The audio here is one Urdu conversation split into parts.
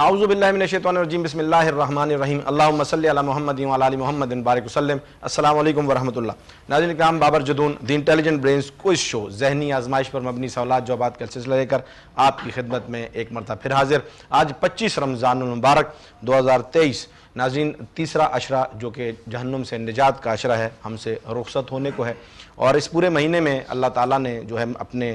اعوذ باللہ من الشیطان الرجیم بسم اللہ الرحمن الرحیم اللہم صلی علی محمد وعلی آل محمد بارک وسلم۔ السلام علیکم ورحمۃ اللہ۔ ناظرین کرام، بابر جدون دی انٹیلیجنٹ برینز کوئز شو ذہنی آزمائش پر مبنی سوالات جوابات کا سلسلہ لے کر آپ کی خدمت میں ایک مرتبہ پھر حاضر۔ آج 25 رمضان المبارک 2023 ناظرین، تیسرا عشرہ جو کہ جہنم سے نجات کا عشرہ ہے ہم سے رخصت ہونے کو ہے، اور اس پورے مہینے میں اللہ تعالیٰ نے جو ہے اپنی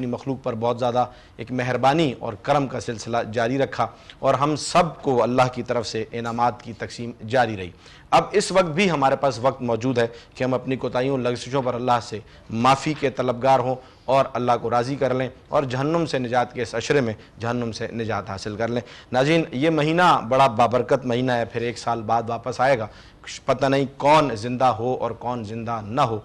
مخلوق پر بہت زیادہ ایک مہربانی اور کرم کا سلسلہ جاری رکھا، اور ہم سب کو اللہ کی طرف سے انعامات کی تقسیم جاری رہی۔ اب اس وقت بھی ہمارے پاس وقت موجود ہے کہ ہم اپنی کوتاہیوں لغزشوں پر اللہ سے معافی کے طلبگار ہوں اور اللہ کو راضی کر لیں، اور جہنم سے نجات کے اس عشرے میں جہنم سے نجات حاصل کر لیں۔ ناظرین، یہ مہینہ بڑا بابرکت مہینہ ہے، پھر 1 سال بعد واپس آئے گا، پتہ نہیں کون زندہ ہو اور کون زندہ نہ ہو۔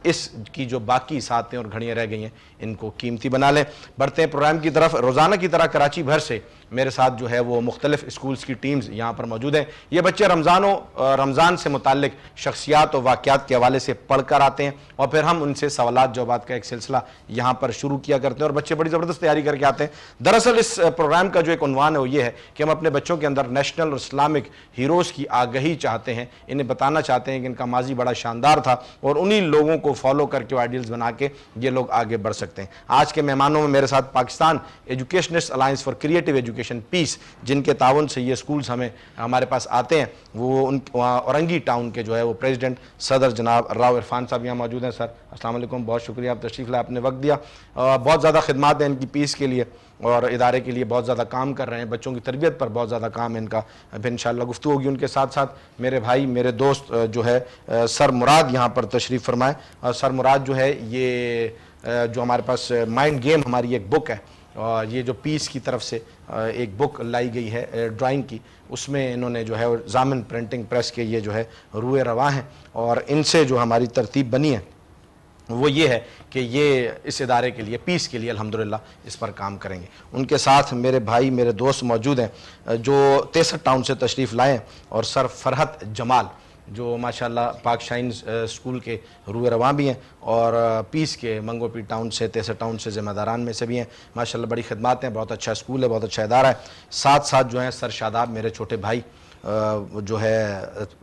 اس کی جو باقی ساعتیں اور گھڑیاں رہ گئی ہیں ان کو قیمتی بنا لیں۔ بڑھتے ہیں پروگرام کی طرف۔ روزانہ کی طرح کراچی بھر سے میرے ساتھ جو ہے وہ مختلف اسکولز کی ٹیمز یہاں پر موجود ہیں۔ یہ بچے رمضان سے متعلق شخصیات و واقعات کے حوالے سے پڑھ کر آتے ہیں، اور پھر ہم ان سے سوالات جوابات کا ایک سلسلہ یہاں پر شروع کیا کرتے ہیں، اور بچے بڑی زبردست تیاری کر کے آتے ہیں۔ دراصل اس پروگرام کا جو ایک عنوان ہے وہ یہ ہے کہ ہم اپنے بچوں کے اندر نیشنل اور اسلامک ہیروز کی آگہی چاہتے ہیں، انہیں بتانا چاہتے ہیں کہ ان کا ماضی بڑا شاندار تھا، اور انہی لوگوں کو فالو کر کے آئیڈیلز بنا کے یہ لوگ آگے بڑھ سکتے ہیں۔ آج کے مہمانوں میں میرے ساتھ Pakistan educationist alliance for creative education peace, جن کے تعاون سے یہ سکولز ہمارے پاس آتے ہیں، وہ اورنگی ٹاؤن کے جو ہے وہ پریزیڈنٹ صدر جناب راؤ عرفان صاحب یہاں موجود ہیں۔ سر السلام علیکم، بہت شکریہ آپ تشریف لائے، آپ نے وقت دیا۔ بہت زیادہ خدمات ہیں ان کی پیس کے لیے اور ادارے کے لیے، بہت زیادہ کام کر رہے ہیں، بچوں کی تربیت پر بہت زیادہ کام ہے ان کا، پھر انشاءاللہ گفتگو ہوگی ان کے ساتھ ساتھ۔ میرے بھائی، میرے دوست جو ہے سر مراد یہاں پر تشریف فرمائے، اور سر مراد جو ہے یہ جو ہمارے پاس مائنڈ گیم ہماری ایک بک ہے، اور یہ جو پیس کی طرف سے ایک بک لائی گئی ہے ڈرائنگ کی، اس میں انہوں نے جو ہے ضامن پرنٹنگ پریس کے یہ جو ہے روئے رواں ہیں، اور ان سے جو ہماری ترتیب بنی ہے وہ یہ ہے کہ یہ اس ادارے کے لیے، پیس کے لیے الحمدللہ اس پر کام کریں گے۔ ان کے ساتھ میرے بھائی، میرے دوست موجود ہیں جو 63 ٹاؤن سے تشریف لائے ہیں، اور سر فرحت جمال جو ماشاءاللہ پاک شائن اسکول کے روئے رواں بھی ہیں، اور پیس کے منگو پی ٹاؤن سے 63 ٹاؤن سے ذمہ داران میں سے بھی ہیں۔ ماشاءاللہ بڑی خدمات ہیں، بہت اچھا اسکول ہے، بہت اچھا ادارہ ہے۔ ساتھ ساتھ جو ہیں سر شاداب میرے چھوٹے بھائی جو ہے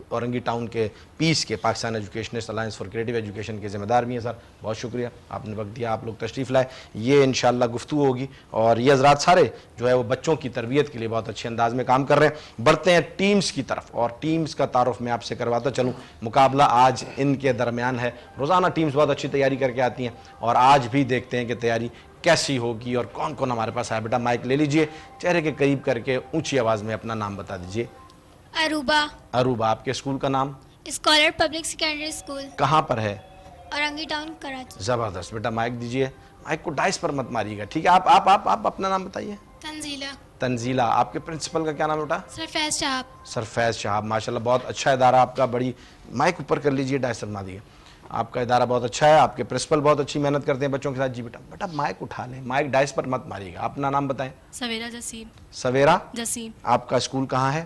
اورنگی ٹاؤن کے پیس کے Pakistan educationist alliance for creative education کے ذمہ دار بھی ہیں۔ سر بہت شکریہ، آپ نے وقت دیا، آپ لوگ تشریف لائے۔ یہ انشاءاللہ گفتگو ہوگی، اور یہ حضرات سارے جو ہے وہ بچوں کی تربیت کے لیے بہت اچھے انداز میں کام کر رہے ہیں۔ بڑھتے ہیں ٹیمز کی طرف، اور ٹیمز کا تعارف میں آپ سے کرواتا چلوں۔ مقابلہ آج ان کے درمیان ہے۔ روزانہ ٹیمز بہت اچھی تیاری کر کے آتی ہیں، اور آج بھی دیکھتے ہیں کہ تیاری کیسی ہوگی اور کون کون ہمارے پاس آیا۔ بیٹا مائک لے لیجئے، چہرے کے قریب کر کے اونچی آواز میں اپنا نام بتا دیجئے۔ اروبا۔ اروبا، آپ کے اسکول کا نام؟ Scholar public secondary school. کہاں پر ہے؟ اورنگی ٹاؤن، کراچی۔ زبردست، بیٹا مائک دیجئے، مائک کو ڈائس پر مت ماریے گا، ٹھیک ہے؟ آپ اپنا نام بتائیے۔ تنزیلہ۔ تنزیلہ، آپ کے پرنسپل کا کیا نام ہے بیٹا؟ سرفیز شہاب۔ سرفیز شہاب، ماشاءاللہ بہت اچھا ادارہ آپ کا، بڑی مائک اوپر کر لیجئے، ڈائس پر مار دیجئے۔ آپ کا ادارہ بہت اچھا ہے، آپ کے پرنسپل بہت اچھی محنت کرتے ہیں بچوں کے ساتھ۔ جی بیٹا مائک اٹھا لیں، مائک ڈائس پر مت ماریے گا، اپنا نام بتائیں۔ سویرا جسیم۔ سویرا جسیم۔ آپ کا اسکول کہاں ہے؟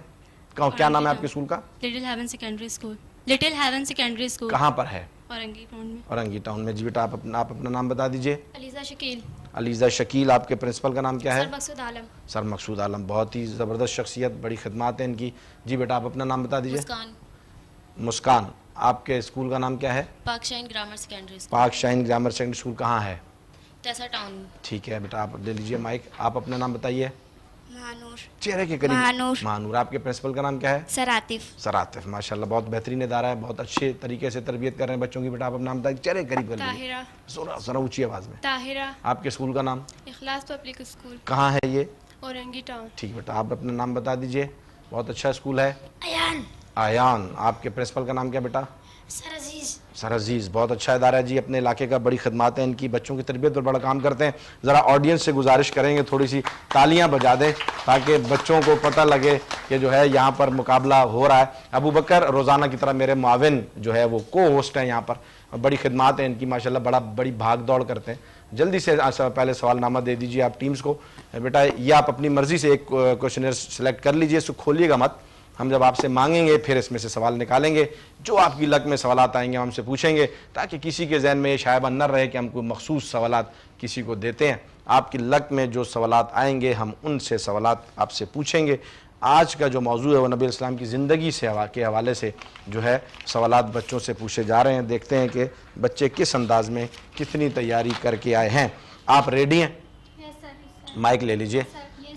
کیا نام ہے آپ کے اسکول کا؟ Little haven secondary school. Little haven secondary school. کہاں پر ہے؟ اورنگی ٹاؤن میں۔ اورنگی ٹاؤن میں۔ جی بیٹا آپ اپنا نام بتا دیجئے۔ علیزہ شکیل۔ علیزہ شکیل، آپ کے پرنسپل کا نام کیا ہے؟ سر مقصود عالم۔ سر مقصود عالم، بہت ہی زبردست شخصیت، بڑی خدمات ہیں ان کی۔ جی بیٹا آپ اپنا نام بتا دیجئے۔ مسکان۔ مسکان، آپ کے اسکول کا نام کیا ہے؟ پاک شائن گرامر سیکنڈری اسکول۔ پاک شائن گرامر سیکنڈری اسکول کہاں ہے؟ تیسا ٹاؤن۔ ٹھیک ہے بیٹا، آپ لے لیجئے مائک، آپ اپنا نام بتائیے۔ مہانور۔ چہرے کے قریب۔ مہانور۔ مہانور، آپ کے پرنسپل کا نام کیا ہے؟ سر عاطف۔ سر عاطف، ماشاءاللہ بہت بہترین ادارہ ہے، بہت اچھے طریقے سے تربیت کر رہے ہیں بچوں کی۔ بیٹا آپ اپنا نام بتائیے، چہرے کے قریب کر لیجئے، طاہرہ۔ ذرا اونچی آواز میں۔ طاہرہ۔ آپ کے اسکول کا نام؟ اخلاص پبلک اسکول۔ کہاں ہے یہ؟ اورنگی ٹاؤن۔ ٹھیک بیٹا، آپ اپنا نام بتا دیجئے، بہت اچھا اسکول ہے۔ ایان۔ آیان، آپ کے پرنسپل کا نام کیا بیٹا؟ سر عزیز۔ سر عزیز، بہت اچھا ادارہ ہے جی، اپنے علاقے کا، بڑی خدمات ہیں ان کی، بچوں کی تربیت پر بڑا کام کرتے ہیں۔ ذرا آڈینس سے گزارش کریں گے تھوڑی سی تالیاں بجا دیں تاکہ بچوں کو پتہ لگے کہ جو ہے یہاں پر مقابلہ ہو رہا ہے۔ ابو بکر روزانہ کی طرح میرے معاون جو ہے وہ کو ہوسٹ ہیں یہاں پر، بڑی خدمات ہیں ان کی ماشاءاللہ، بڑی بھاگ دوڑ کرتے ہیں۔ جلدی سے پہلے سوال نامہ دے دیجئے آپ ٹیمز کو۔ بیٹا یہ آپ اپنی مرضی سے ایک کوشچنر سلیکٹ کر لیجئے، اس کو کھولیے گا مت، ہم جب آپ سے مانگیں گے پھر اس میں سے سوال نکالیں گے, جو آپ کی لک میں سوالات آئیں گے ہم ہم سے پوچھیں گے, تاکہ کسی کے ذہن میں یہ شائبہ نہ رہے کہ ہم کوئی مخصوص سوالات کسی کو دیتے ہیں. آپ کی لک میں جو سوالات آئیں گے ہم ان سے سوالات آپ سے پوچھیں گے. آج کا جو موضوع ہے وہ نبی اسلام کی زندگی سے کے حوالے سے جو ہے سوالات بچوں سے پوچھے جا رہے ہیں. دیکھتے ہیں کہ بچے کس انداز میں کتنی تیاری کر کے آئے ہیں. آپ ریڈی ہیں؟ مائک لے لیجئے,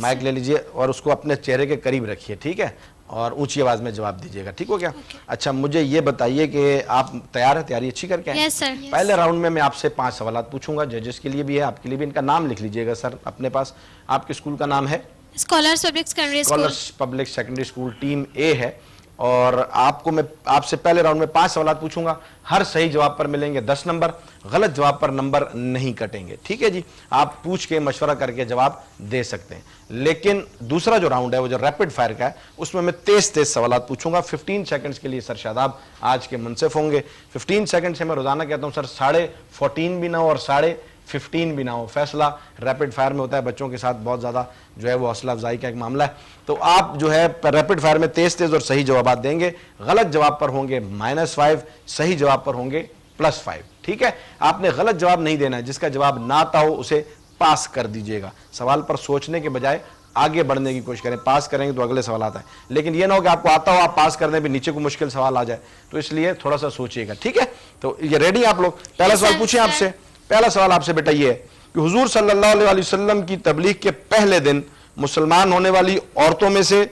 مائک لے لیجئے اور اس کو اپنے چہرے کے قریب رکھیے, ٹھیک ہے, اور اونچی آواز میں جواب دیجیے گا, ٹھیک ہو گیا؟ اچھا مجھے یہ بتائیے کہ آپ تیار ہیں, تیاری اچھی کر کے آئے؟ Yes, sir. پہلے راؤنڈ میں آپ سے 5 سوالات پوچھوں گا, ججز کے لیے بھی ہے, آپ کے لیے بھی. ان کا نام لکھ لیجیے گا سر اپنے پاس. آپ کے اسکول کا نام ہے scholars public secondary school. Scholars public secondary school, team A ہے. اور میں آپ سے پہلے راؤنڈ میں 5 سوالات پوچھوں گا, ہر صحیح جواب پر ملیں گے 10 نمبر, غلط جواب پر نمبر نہیں کٹیں گے, ٹھیک ہے جی؟ آپ پوچھ کے مشورہ کر کے جواب دے سکتے ہیں. لیکن دوسرا جو راؤنڈ ہے وہ جو ریپڈ فائر کا ہے اس میں تیز سوالات پوچھوں گا. 15 سیکنڈز کے لیے سر شاداب آج کے منصف ہوں گے. 15 سیکنڈ سے میں روزانہ کہتا ہوں سر 14.5 بھی نہ ہو اور 15 بھی نہ ہو, فیصلہ ریپڈ فائر میں ہوتا ہے. بچوں کے ساتھ بہت زیادہ جو ہے وہ حوصلہ افزائی کا ایک معاملہ ہے. تو آپ جو ہے ریپڈ فائر میں تیز اور صحیح جوابات دیں گے. غلط جواب پر ہوں گے -5, صحیح جواب پر ہوں گے +5, ٹھیک ہے؟ آپ نے غلط جواب نہیں دینا ہے, جس کا جواب نہ آتا ہو اسے پاس کر دیجئے گا. سوال پر سوچنے کے بجائے آگے بڑھنے کی کوشش کریں. پاس کریں گے تو اگلے سوالات آئیں, لیکن یہ نہ ہو کہ آپ کو آتا ہو آپ پاس کر دیں پھر نیچے کو مشکل سوال آ جائے. تو اس لیے تھوڑا سا سوچئے گا, ٹھیک ہے؟ تو یہ ریڈی آپ لوگ؟ پہلا سوال پوچھیں آپ سے. پہلا سوال آپ سے بیٹا یہ ہے کہ حضور صلی اللہ علیہ وسلم کی تبلیغ کے پہلے دن مسلمان ہونے والی عورتوں میں سے,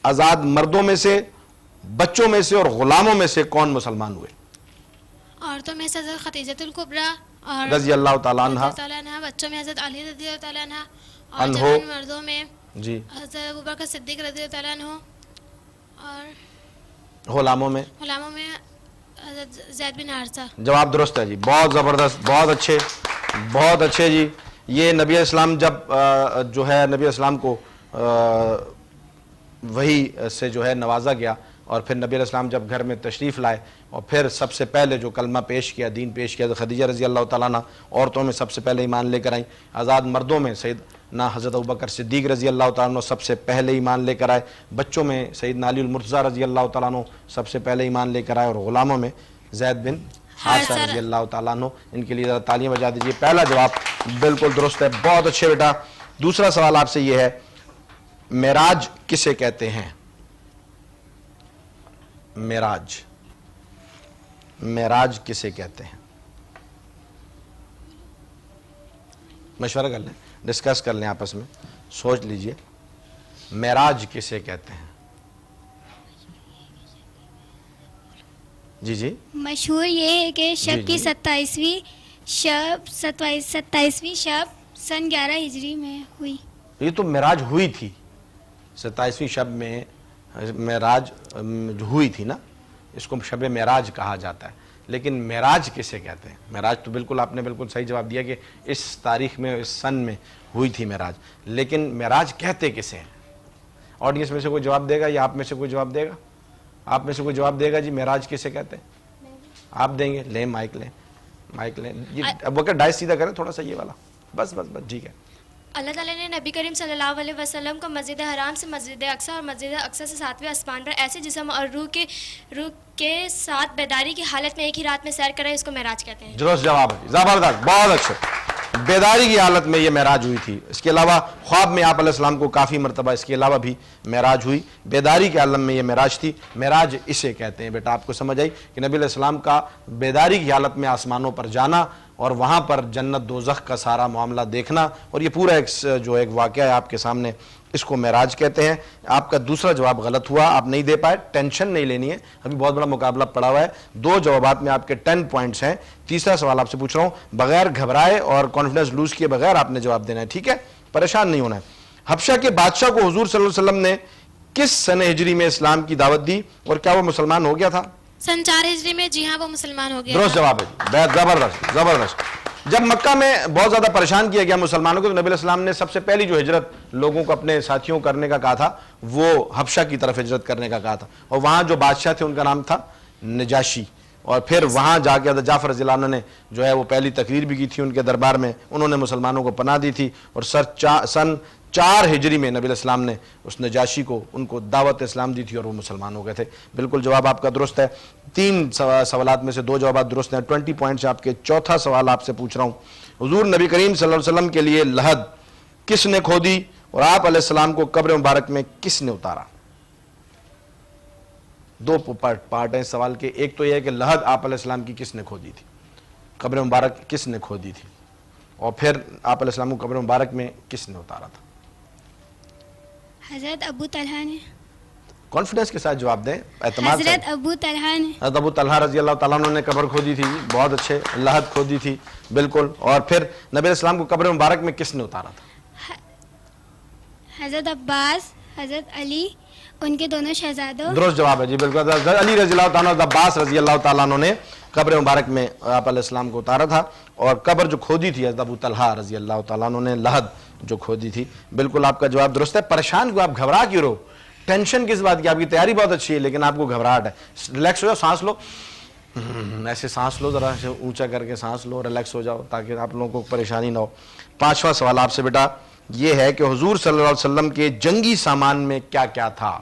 آزاد مردوں میں سے, بچوں میں سے اور غلاموں میں سے کون مسلمان ہوئے؟ عورتوں میں سے حضرت خدیجہ الکبریٰ اور رضی اللہ تعالیٰ عنہ, بچوں میں حضرت علی رضی اللہ تعالیٰ عنہ, اور عنہ, جوان مردوں میں جی, حضرت ابوبکر صدیق رضی اللہ تعالیٰ عنہ, اور غلاموں میں غلاموں میں حضرت زید بن حارثہ. جواب درست ہے جی, بہت زبردست, بہت اچھے, بہت اچھے جی. یہ نبی اسلام جب جو ہے نبی اسلام کو وحی سے جو ہے نوازا گیا, اور پھر نبی علیہ السلام جب گھر میں تشریف لائے اور پھر سب سے پہلے جو کلمہ پیش کیا, دین پیش کیا, تو خدیجہ رضی اللہ تعالیٰ عنہ عورتوں میں سب سے پہلے ایمان لے کر آئیں. آزاد مردوں میں سیدنا حضرت ابوبکر صدیق رضی اللہ تعالیٰ عنہ سب سے پہلے ایمان لے کر آئے. بچوں میں سیدنا علی المرتضیٰ رضی اللہ تعالیٰ عنہ سب سے پہلے ایمان لے کر آئے, اور غلاموں میں زید بن حارثہ رضی اللہ تعالیٰ عنہ. ان کے لیے ذرا تالیاں بجا دیجیے. پہلا جواب بالکل درست ہے, بہت اچھے بیٹا. دوسرا سوال آپ سے یہ ہے, معراج کسے کہتے ہیں؟ معراج, معراج کسے کہتے ہیں؟ مشورہ کر لیں, ڈسکس کر لیں آپس میں, سوچ لیجئے. معراج کسے کہتے ہیں؟ جی جی, مشہور یہ ہے کہ شب کی 27ویں شب سن 11 ہجری میں ہوئی. یہ تو معراج ہوئی تھی, 27ویں شب میں معراج ہوئی تھی نا, اس کو شب معراج کہا جاتا ہے. لیکن معراج کسے کہتے ہیں؟ معراج تو بالکل آپ نے بالکل صحیح جواب دیا کہ اس تاریخ میں, اس سن میں ہوئی تھی معراج, لیکن معراج کہتے کسے ہیں؟ آڈینس میں سے کوئی جواب دے گا یا آپ میں سے کوئی جواب دے گا؟ آپ میں سے کوئی جواب دے گا جی, معراج کسے کہتے ہیں؟ آپ دیں گے؟ لیں مائک لیں, مائک لیں جی. اب وقت ڈائس سیدھا کریں تھوڑا سا, یہ والا بس بس بس, ٹھیک ہے. اللہ تعالیٰ نے نبی کریم صلی اللہ علیہ وسلم کو مسجد حرام سے مسجد اقصی اور مسجد اقصی سے 7ویں آسمان پر ایسے جسم اور روح کے ساتھ بیداری کی حالت میں ایک ہی رات میں سیر کرائے, اس کو معراج کہتے ہیں. درست جواب ہے, زبردست, بہت اچھے. بیداری کی حالت میں یہ معراج ہوئی تھی. اس کے علاوہ خواب میں آپ علیہ السلام کو کافی مرتبہ اس کے علاوہ بھی معراج ہوئی. بیداری کے عالم میں یہ معراج تھی. معراج اسے کہتے ہیں بیٹا. آپ کو سمجھ آئی کہ نبی علیہ السلام کا بیداری کی حالت میں آسمانوں پر جانا اور وہاں پر جنت دوزخ کا سارا معاملہ دیکھنا, اور یہ پورا ایک واقعہ ہے آپ کے سامنے, اس کو معراج کہتے ہیں. آپ کا دوسرا جواب غلط ہوا, آپ نہیں دے پائے. ٹینشن نہیں لینی ہے, ابھی بہت بڑا مقابلہ پڑا ہوا ہے. 2 جوابات میں آپ کے 10 پوائنٹس ہیں. تیسرا سوال آپ سے پوچھ رہا ہوں, بغیر گھبرائے اور کانفیڈنس لوز کیے بغیر آپ نے جواب دینا ہے, ٹھیک ہے؟ پریشان نہیں ہونا ہے. حبشہ کے بادشاہ کو حضور صلی اللہ علیہ وسلم نے کس سن ہجری میں اسلام کی دعوت دی اور کیا وہ مسلمان ہو گیا تھا؟ سن 4 ہجری میں. جی ہاں, وہ مسلمان ہو گیا. درست جواب ہے جی, زبردست زبردست. جب مکہ میں بہت زیادہ پریشان کیا گیا مسلمانوں کو, تو نبی علیہ السلام نے سب سے پہلی جو ہجرت لوگوں کو اپنے ساتھیوں کرنے کا کہا تھا وہ حبشہ کی طرف ہجرت کرنے کا کہا تھا. اور وہاں جو بادشاہ تھے ان کا نام تھا نجاشی, اور پھر وہاں جا کے حضرت جعفر رضی اللہ عنہ نے جو ہے وہ پہلی تقریر بھی کی تھی ان کے دربار میں. انہوں نے مسلمانوں کو پناہ دی تھی, اور سن 4 ہجری میں نبی علیہ السلام نے اس نجاشی کو ان کو دعوت اسلام دی تھی اور وہ مسلمان ہو گئے تھے. بالکل جواب آپ کا درست ہے. 3 سوالات میں سے 2 جوابات درست ہیں. 20 پوائنٹس آپ کے. چوتھا سوال آپ سے پوچھ رہا ہوں, حضور نبی کریم صلی اللہ علیہ وسلم کے لیے لحد کس نے کھودی اور آپ علیہ السلام کو قبر مبارک میں کس نے اتارا؟ 2 پارٹ ہیں سوال کے. ایک تو یہ ہے کہ لحد آپ علیہ السلام کی کس نے کھودی تھی, قبر مبارک کس نے کھودی تھی, اور پھر آپ علیہ السلام کو قبر مبارک میں کس نے اتارا تھا؟ حضرت ابو طلحہ نے. کانفیڈنس کے ساتھ جواب دیں, اعتماد سے. حضرت ابو طلحہ نے. حضرت ابو طلحہ رضی اللہ تعالیٰ عنہ نے قبر کھودی تھی. بہت اچھے. لحد کھودی تھی, بالکل. اور پھر نبی علیہ السلام کو قبر مبارک میں کس نے اتارا تھا؟ حضرت عباس, حضرت علی, ان کے دونوں شہزادوں. درست جواب ہے جی, بالکل. حضرت علی رضی اللہ تعالیٰ عنہ, عباس رضی اللہ تعالیٰ عنہ نے قبر مبارک میں آپ علیہ السلام کو اتارا تھا, اور قبر جو کھودی تھی حضرت ابو طلحہ رضی اللہ تعالیٰ عنہ نے لحد جو کھودی تھی. بالکل آپ کا جواب درست ہے. پریشان کیوں, آپ گھبرا کیوں رہو؟ ٹینشن کس بات کی؟ آپ کی تیاری بہت اچھی ہے لیکن آپ کو گھبراہٹ ہے. ریلیکس ہو جاؤ, سانس لو, ایسے سانس لو, ذرا اونچا کر کے سانس لو, ریلیکس ہو جاؤ تاکہ آپ لوگوں کو پریشانی نہ ہو. 5واں سوال آپ سے بیٹا یہ ہے کہ حضور صلی اللہ علیہ وسلم کے جنگی سامان میں کیا کیا تھا؟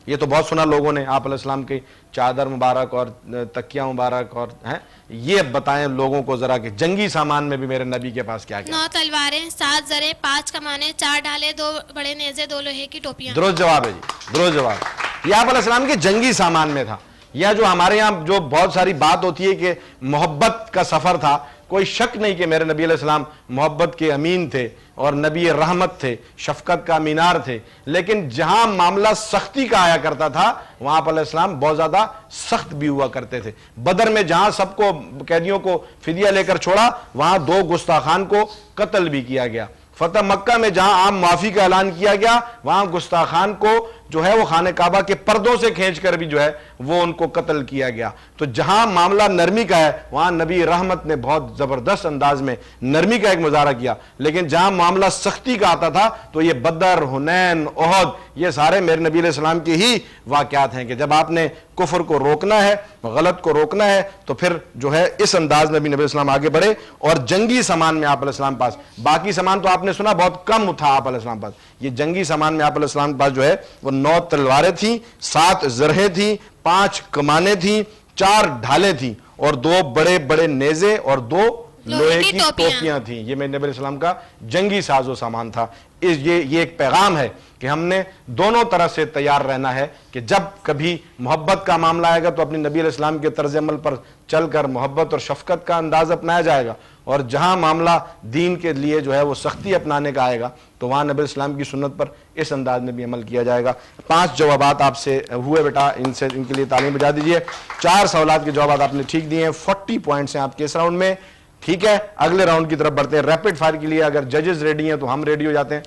یہ تو بہت سنا لوگوں نے, آپ علیہ السلام کی چادر مبارک اور تکیہ مبارک اور ہیں, یہ بتائیں لوگوں کو ذرا کہ جنگی سامان میں بھی میرے نبی کے پاس کیا کیا؟ 9 تلواریں, 7 زرے, 5 کمانے, 4 ڈھالے, 2 بڑے نیزے, 2 لوہے کی ٹوپیاں. درست جواب ہے جی, درست جواب. یہ آپ علیہ السلام کے جنگی سامان میں تھا. یا جو ہمارے یہاں جو بہت ساری بات ہوتی ہے کہ محبت کا سفر تھا, کوئی شک نہیں کہ میرے نبی علیہ السلام محبت کے امین تھے اور نبی رحمت تھے, شفقت کا مینار تھے, لیکن جہاں معاملہ سختی کا آیا کرتا تھا وہاں پر علیہ السلام بہت زیادہ سخت بھی ہوا کرتے تھے. بدر میں جہاں سب کو قیدیوں کو فدیہ لے کر چھوڑا وہاں 2 گستاخان کو قتل بھی کیا گیا. فتح مکہ میں جہاں عام معافی کا اعلان کیا گیا وہاں گستاخان کو جو ہے وہ خانہ کعبہ کے پردوں سے کھینچ کر بھی جو ہے وہ ان کو قتل کیا گیا. تو جہاں معاملہ نرمی کا ہے وہاں نبی رحمت نے بہت زبردست انداز میں نرمی کا ایک مظاہرہ کیا, لیکن جہاں معاملہ سختی کا آتا تھا تو یہ بدر, حنین, احد, یہ سارے میرے نبی علیہ السلام کے ہی واقعات ہیں کہ جب آپ نے کفر کو روکنا ہے, غلط کو روکنا ہے, تو پھر جو ہے اس انداز میں بھی نبی علیہ السلام آگے بڑھے. اور جنگی سامان میں آپ علیہ السلام پاس, باقی سامان تو آپ نے سنا بہت کم تھا آپ علیہ السلام پاس, یہ جنگی سامان میں آپ علیہ السلام پاس جو ہے وہ 9 تلواریں تھیں, 7 زرہیں تھیں, 5 کمانیں تھیں, 4 ڈھالیں تھیں, اور 2 بڑے بڑے نیزے اور 2 لوہے کی ٹوپیاں تھیں. یہ میرے نبی علیہ السلام کا جنگی ساز و سامان تھا. یہ ایک پیغام ہے کہ ہم نے دونوں طرح سے تیار رہنا ہے کہ جب کبھی محبت کا معاملہ آئے گا تو اپنی نبی علیہ السلام کے طرز عمل پر چل کر محبت اور شفقت کا انداز اپنایا جائے گا, اور جہاں معاملہ دین کے لیے جو ہے وہ سختی اپنانے کا آئے گا تو وہاں نبی علیہ السلام کی سنت پر اس انداز میں بھی عمل کیا جائے گا. 5 جوابات آپ سے ہوئے بیٹا, ان کے لیے تعلیم بجا دیجئے. 4 سوالات کے جوابات آپ نے ٹھیک دیے ہیں. 40 پوائنٹس ہیں آپ کے اس راؤنڈ میں. ٹھیک ہے, اگلے راؤنڈ کی طرف بڑھتے ہیں. ریپڈ فائر کے لیے اگر ججز ریڈی ہیں تو ہم ریڈی ہو جاتے ہیں.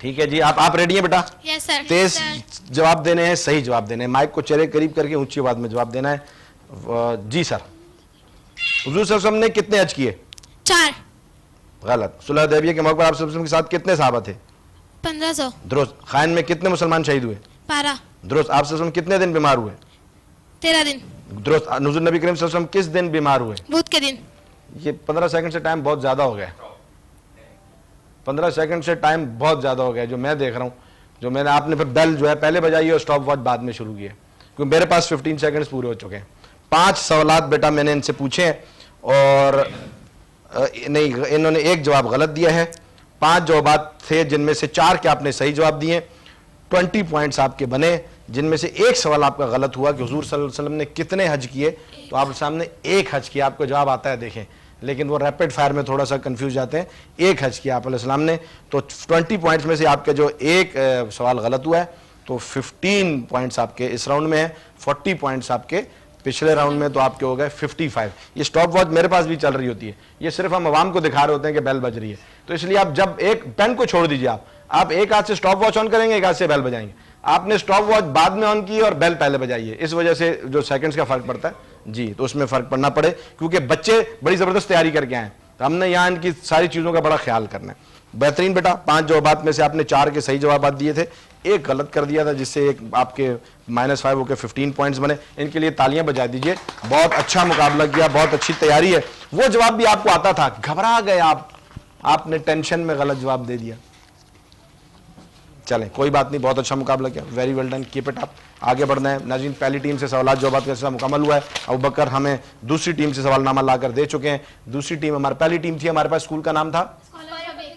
ٹھیک ہے جی, آپ ریڈی ہیں بیٹا؟ یس سر. تیز جواب دینے ہیں, صحیح جواب دینے ہیں. مائک کو چہرے قریب کر کے اونچی آواز میں جواب دینا ہے. جی سر. حضور صلی اللہ علیہ وسلم نے کتنے حج کیے؟ 4. غلط. صلح حدیبیہ کے موقع پر آپ صلی اللہ علیہ وسلم کے ساتھ کتنے صحابہ تھے؟ 1500. درست. خائن میں کتنے مسلمان شہید ہوئے؟ 12. درست. آپ صلی اللہ علیہ وسلم کتنے دن بیمار ہوئے؟ 13 دن. درست. حضور نبی کریم صلی اللہ علیہ وسلم کس دن بیمار ہوئے؟ بدھ کے دن. یہ 15 سیکنڈ سے ٹائم بہت زیادہ ہو گیا. 15 سیکنڈ سے ٹائم بہت زیادہ ہو گیا جو میں دیکھ رہا ہوں. جو میں نے, آپ نے پھر بیل جو ہے پہلے بجائی اور سٹاپ واچ بعد میں شروع کی ہے, کیونکہ میرے پاس 15 سیکنڈز پورے ہو چکے ہیں. 5 سوالات بیٹا میں نے ان سے پوچھے ہیں اور نہیں, انہوں نے 1 جواب غلط دیا ہے. 5 جوابات تھے جن میں سے 4 کے آپ نے صحیح جواب دیے. 20 پوائنٹس آپ کے بنے, جن میں سے 1 سوال آپ کا غلط ہوا کہ حضور صلی اللہ علیہ وسلم نے کتنے حج کیے, تو آپ سامنے 1 حج کیا. آپ کو جواب آتا ہے دیکھیں, لیکن وہ ریپڈ فائر میں تھوڑا سا کنفیوز جاتے ہیں. 1 حج کیا آپ علیہ السلام نے. تو 20 پوائنٹس میں سے آپ کا جو 1 سوال غلط ہوا ہے تو 15 پوائنٹس آپ کے اس راؤنڈ میں ہیں. 40 پوائنٹس آپ کے پچھلے راؤنڈ میں, تو آپ کے ہو گئے 55. یہ سٹاپ واچ میرے پاس بھی چل رہی ہوتی ہے, یہ صرف ہم عوام کو دکھا رہے ہوتے ہیں کہ بیل بج رہی ہے. تو اس لیے آپ جب ایک پین کو چھوڑ دیجیے, آپ ایک ہاتھ سے سٹاپ واچ آن کریں گے, ایک ہاتھ سے بیل بجائیں گے. آپ نے سٹاپ واچ بعد میں آن کی اور بیل پہلے بجائیے, اس وجہ سے جو سیکنڈز کا فرق پڑتا ہے جی, تو اس میں فرق پڑنا پڑے کیونکہ بچے بڑی زبردست تیاری کر کے آئے ہیں, تو ہم نے یہاں ان کی ساری چیزوں کا بڑا خیال کرنا ہے. بہترین بیٹا. 5 جوابات میں سے آپ نے 4 کے صحیح جوابات دیے تھے, 1 غلط کر دیا تھا جس سے ایک آپ کے -5 ہو کے 15 پوائنٹس بنے. ان کے لیے تالیاں بجا دیجئے. بہت اچھا مقابلہ کیا, بہت اچھی تیاری ہے. وہ جواب بھی آپ کو آتا تھا, گھبرا گئے آپ نے ٹینشن میں غلط جواب دے دیا. چلیں کوئی بات نہیں, بہت اچھا مقابلہ کیا, very well done, keep it up. آگے بڑھنا ہے ناظرین. پہلی ٹیم سے سوالات جوابات کا سلسلہ مکمل ہوا ہے. ابوبکر ہمیں دوسری ٹیم سے سوال نامہ لا کر دے چکے ہیں. دوسری ٹیم ہماری پہلی ٹیم تھی, ہمارے پاس اسکول کا نام تھا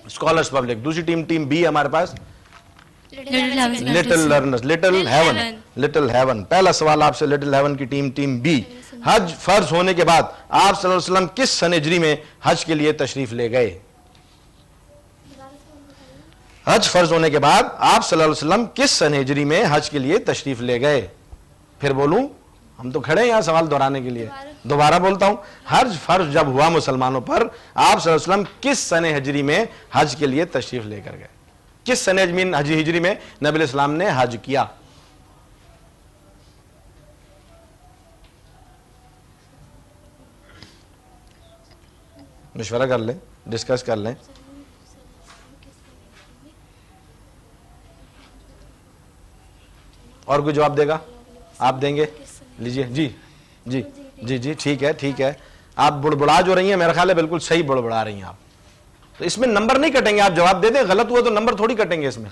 اسکالرز پبلک. دوسری ٹیم بی ہمارے پاس لٹل لرنرز, لٹل ہیون. پہلا سوال آپ سے لٹل ہیون کی ٹیم بی. حج فرض ہونے کے بعد آپ صلی اللہ علیہ وسلم کس سن ہجری میں حج کے لیے تشریف لے گئے؟ حج فرض ہونے کے بعد آپ صلی اللہ علیہ وسلم کس سن ہجری میں حج کے لیے تشریف لے گئے؟ پھر بولوں, ہم تو کھڑے ہیں یہاں سوال دہرانے کے لیے. دوبارہ بولتا ہوں, حج فرض جب ہوا مسلمانوں پر آپ صلی اللہ علیہ وسلم کس سن ہجری میں حج کے لیے تشریف لے کر گئے؟ کس سن ہجری میں نبی علیہ السلام نے حج کیا؟ مشورہ کر لیں, ڈسکس کر لیں. اور کوئی جواب دے گا؟ آپ دیں گے؟ لیجئے. جی جی جی جی ٹھیک ہے. آپ بڑبڑا جو رہی ہیں میرا خیال ہے بالکل صحیح بڑبڑا رہی ہیں آپ. تو اس میں نمبر نہیں کٹیں گے, آپ جواب دے دیں, غلط ہوا تو نمبر تھوڑی کٹیں گے اس میں.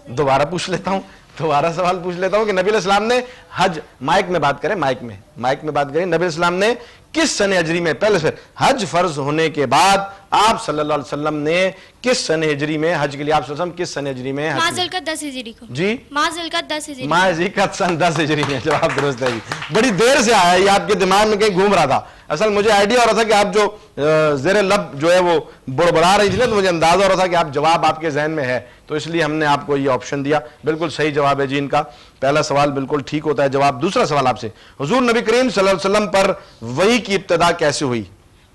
دوبارہ پوچھ لیتا ہوں, دوبارہ سوال پوچھ لیتا ہوں کہ نبی علیہ السلام نے حج, مائک میں بات کریں, مائک میں بات کریں, نبی علیہ السلام نے کس سن ہجری میں, پہلے سے حج فرض ہونے کے بعد آپ صلی اللہ علیہ وسلم نے کس سن ہجری میں حج کے لیے, آپ صلی اللہ علیہ وسلم کس سن ہجری میں ماہ ذوالقعدہ 10 ہجری کو. جی ماہ ذوالقعدہ 10 ہجری, ماہ ذوالقعدہ سن 10 ہجری میں. جواب درست ہے جی. بڑی دیر سے آیا, یہ آپ کے دماغ میں کہیں گھوم رہا تھا. اصل مجھے آئیڈیا ہو رہا تھا کہ آپ جو زیر لب جو ہے وہ بڑبڑا رہی تھی نا, تو مجھے اندازہ ہو رہا تھا کہ آپ جواب آپ کے ذہن میں ہے, تو اس لیے ہم نے آپ کو یہ آپشن دیا. بالکل صحیح جواب ہے جی ان کا. پہلا سوال بالکل ٹھیک ہوتا ہے جواب. دوسرا سوال آپ سے, حضور نبی کریم صلی اللہ علیہ وسلم پر وحی کی ابتدا کیسے ہوئی؟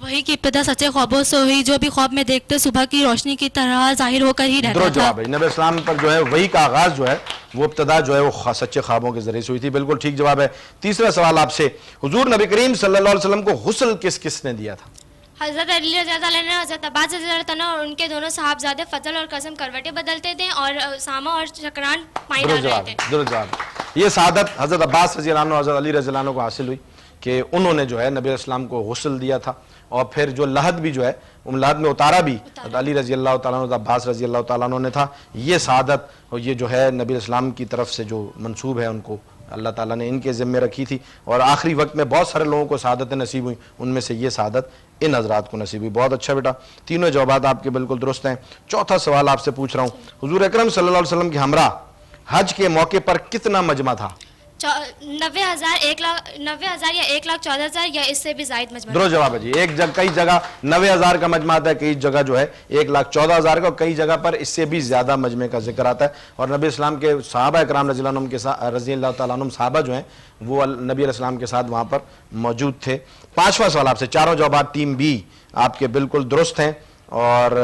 وحی کی ابتدا سچے خوابوں سے ہوئی, جو بھی خواب میں دیکھتے صبح کی روشنی کی طرح ظاہر ہو کر ہی رہتا درست تھا. جواب ہے. نبی اسلام پر جو ہے وحی کا آغاز جو ہے وہ ابتدا جو ہے وہ سچے خوابوں کے ذریعے سے ہوئی تھی. بالکل ٹھیک جواب ہے. تیسرا سوال آپ سے, حضور نبی کریم صلی اللہ علیہ وسلم کو غسل کس نے دیا تھا؟ حضرت علی رضی اللہ عنہ, حضرت عباس رضی اللہ عنہ اور ان کے دونوں صحابزادے فضل اور قسم کروٹیں بدلتے تھے اور اسامہ اور شکران پانی ڈال رہے تھے. درست جواب. یہ سعادت حضرت عباس رضی اللہ عنہ, حضرت علی رضی اللہ عنہ کو حاصل ہوئی کہ انہوں نے جو ہے نبی علیہ السلام کو غسل دیا تھا, اور پھر جو لحد بھی جو ہے لحد میں اتارا بھی علی رضی اللہ تعالیٰ عنہ, عباس رضی اللہ تعالیٰ عنہ نے تھا. یہ سعادت اور یہ جو ہے نبی علیہ السلام کی طرف سے جو منسوب ہے ان کو اللہ تعالیٰ نے ان کے ذمے رکھی تھی, اور آخری وقت میں بہت سارے لوگوں کو سعادتیں نصیب ہوئیں, ان میں سے یہ سعادت ان حضرات کو نصیب ہوئی. بہت اچھا بیٹا, تینوں جوابات آپ کے بالکل درست ہیں. چوتھا سوال آپ سے پوچھ رہا ہوں, حضور اکرم صلی اللہ علیہ وسلم کے ہمراہ حج کے موقع پر کتنا مجمع تھا؟ 90,000 یا 1,14,000 یا اس سے بھی زائد مجمع. درست جواب ہے جی. کئی جگہ 90,000 کا مجمع آتا ہے, کئی جگہ جو ہے 1,14,000 کا, اور کئی جگہ پر اس سے بھی زیادہ مجمع کا ذکر آتا ہے. اور نبی اسلام کے صحابہ اکرام رضی اللہ تعالیٰ عنہم صحابہ جو ہیں وہ نبی علیہ السلام کے ساتھ وہاں پر موجود تھے. پانچواں سوال آپ سے, چاروں جوابات ٹیم بی آپ کے بالکل درست ہیں, اور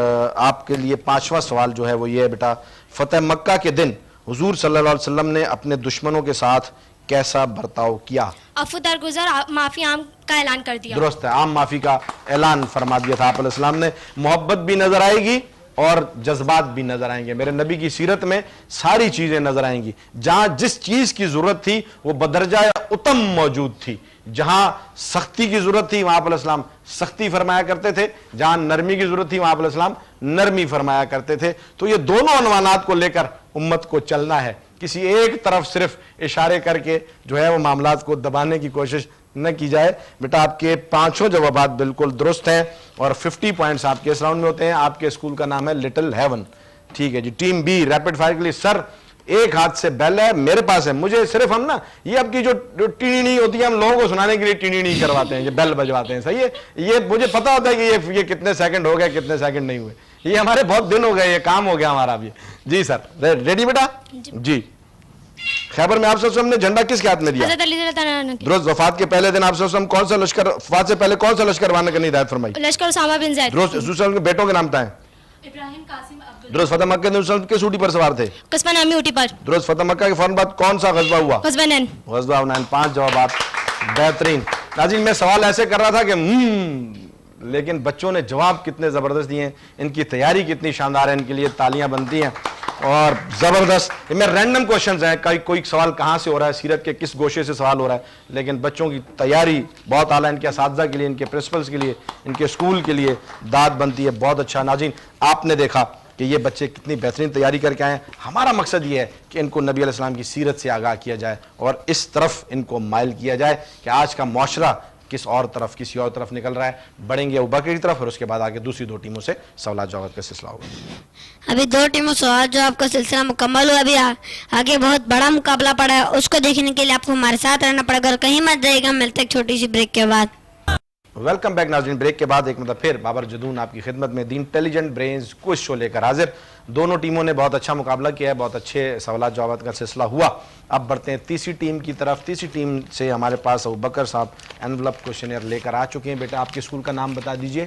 آپ کے لیے پانچواں سوال جو ہے وہ یہ ہے بیٹا, فتح مکہ کے دن حضور صلی اللہ علیہ وسلم نے اپنے دشمنوں کے ساتھ کیسا برتاؤ کیا؟ عفو درگزر, معافی عام کا اعلان کر دیا. درست ہے, عام معافی کا اعلان فرما دیا تھا آپ علیہ السلام نے. محبت بھی نظر آئے گی اور جذبات بھی نظر آئیں گے. میرے نبی کی سیرت میں ساری چیزیں نظر آئیں گی. جہاں جس چیز کی ضرورت تھی وہ بدرجہ اتم موجود تھی. جہاں سختی کی ضرورت تھی وہاں آپ علیہ السلام سختی فرمایا کرتے تھے, جہاں نرمی کی ضرورت تھی وہاں آپ علیہ السلام نرمی فرمایا کرتے تھے. تو یہ دونوں عنوانات کو لے کر امت کو چلنا ہے. کسی ایک طرف صرف اشارے کر کے جو ہے وہ معاملات کو دبانے کی کوشش نہ کی جائے. بیٹا آپ کے پانچوں جوابات بالکل درست ہیں, اور 50 پوائنٹس آپ کے اس راؤنڈ میں ہوتے ہیں. آپ کے اسکول کا نام ہے لٹل ہیون. ٹھیک ہے جی. ٹیم بی ریپڈ فائر کے لیے, سر ایک ہاتھ سے بیل ہے میرے پاس ہے, مجھے صرف ہم نا یہ اب کی جو ٹینی ہوتی ہے ہم لوگوں کو سنانے کے لیے ٹینی کرواتے ہیں, یہ بیل بجواتے ہیں. صحیح ہے, یہ مجھے پتا ہوتا ہے کہ یہ کتنے سیکنڈ ہو گئے کتنے سیکنڈ نہیں ہوئے. یہ ہمارے بہت دن ہو گئے, یہ کام ہو گیا ہمارا اب. یہ جی سر ریڈی بیٹا؟ جی. خیبر میں آپ صلی اللہ علیہ وسلم نے جھنڈا کس کے ہاتھ میں دیا؟ حضرت علی رضی اللہ عنہ. درست. وفات کے پہلے دن آپ صلی اللہ علیہ وسلم کون سا لشکر, وفات سے پہلے کون سا لشکر روانہ کرنے کی ہدایت فرمائی؟ لشکر اسامہ بن زید. درست. رسول صلی اللہ علیہ وسلم کے بیٹوں کے نام کیا ہیں؟ ابراہیم, قاسم, عبد. درست. فتح مکہ کے دن کس اونٹی پر سوار تھے؟ قصبہ نامی اونٹی پر. درست. فتح مکہ کے فوراً بعد کون سا غزوہ ہوا؟ غزوہ نین. غزوہ نین. 5 جوابات بہترین. ناظرین میں سوال ایسے کر رہا تھا کہ لیکن بچوں نے جواب کتنے زبردست دیے ہیں, ان کی تیاری کتنی شاندار ہے, ان کے لیے تالیاں بنتی ہیں. اور زبردست. میں رینڈم کوشچنز ہیں, کوئی سوال کہاں سے ہو رہا ہے, سیرت کے کس گوشے سے سوال ہو رہا ہے, لیکن بچوں کی تیاری بہت اعلیٰ. ان کے اساتذہ کے لیے, ان کے پرنسپلز کے لیے, ان کے اسکول کے لیے داد بنتی ہے. بہت اچھا. ناظرین آپ نے دیکھا کہ یہ بچے کتنی بہترین تیاری کر کے آئے ہیں. ہمارا مقصد یہ ہے کہ ان کو نبی علیہ السلام کی سیرت سے آگاہ کیا جائے اور اس طرف ان کو مائل کیا جائے کہ آج کا معاشرہ کسی اور طرف نکل رہا ہے. بڑھیں گے ابوبکر کی طرف اور اس کے بعد آگے دوسری 2 ٹیموں سے سوالات جوابات کا سلسلہ ہوگا. ابھی 2 ٹیموں سوال جواب کا سلسلہ مکمل ہوا. ابھی آگے بہت بڑا مقابلہ پڑا ہے, اس کو دیکھنے کے لیے آپ کو ہمارے ساتھ رہنا پڑے گا اور کہیں مت جائے گا. ملتے ایک چھوٹی سی بریک کے بعد. ویلکم بیک ناظرین. بریک کے بعد ایک مدد پھر بابر جدون آپ کی خدمت میں دی انٹیلیجنٹ برینز کوئز شو لے کر حاضر. دونوں ٹیموں نے بہت اچھا مقابلہ کیا ہے, بہت اچھے سوالات جوابات کا سلسلہ ہوا. اب بڑھتے ہیں تیسری ٹیم کی طرف. تیسری ٹیم سے ہمارے پاس ابوبکر صاحب انویلپ کوشچنئر لے کر آ چکے ہیں. بیٹا آپ کے اسکول کا نام بتا دیجئے.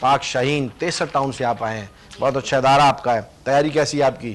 پاک شاہین 63 ٹاؤن سے آپ آئے ہیں. بہت اچھا ادارہ آپ کا ہے. تیاری کیسی ہے آپ کی؟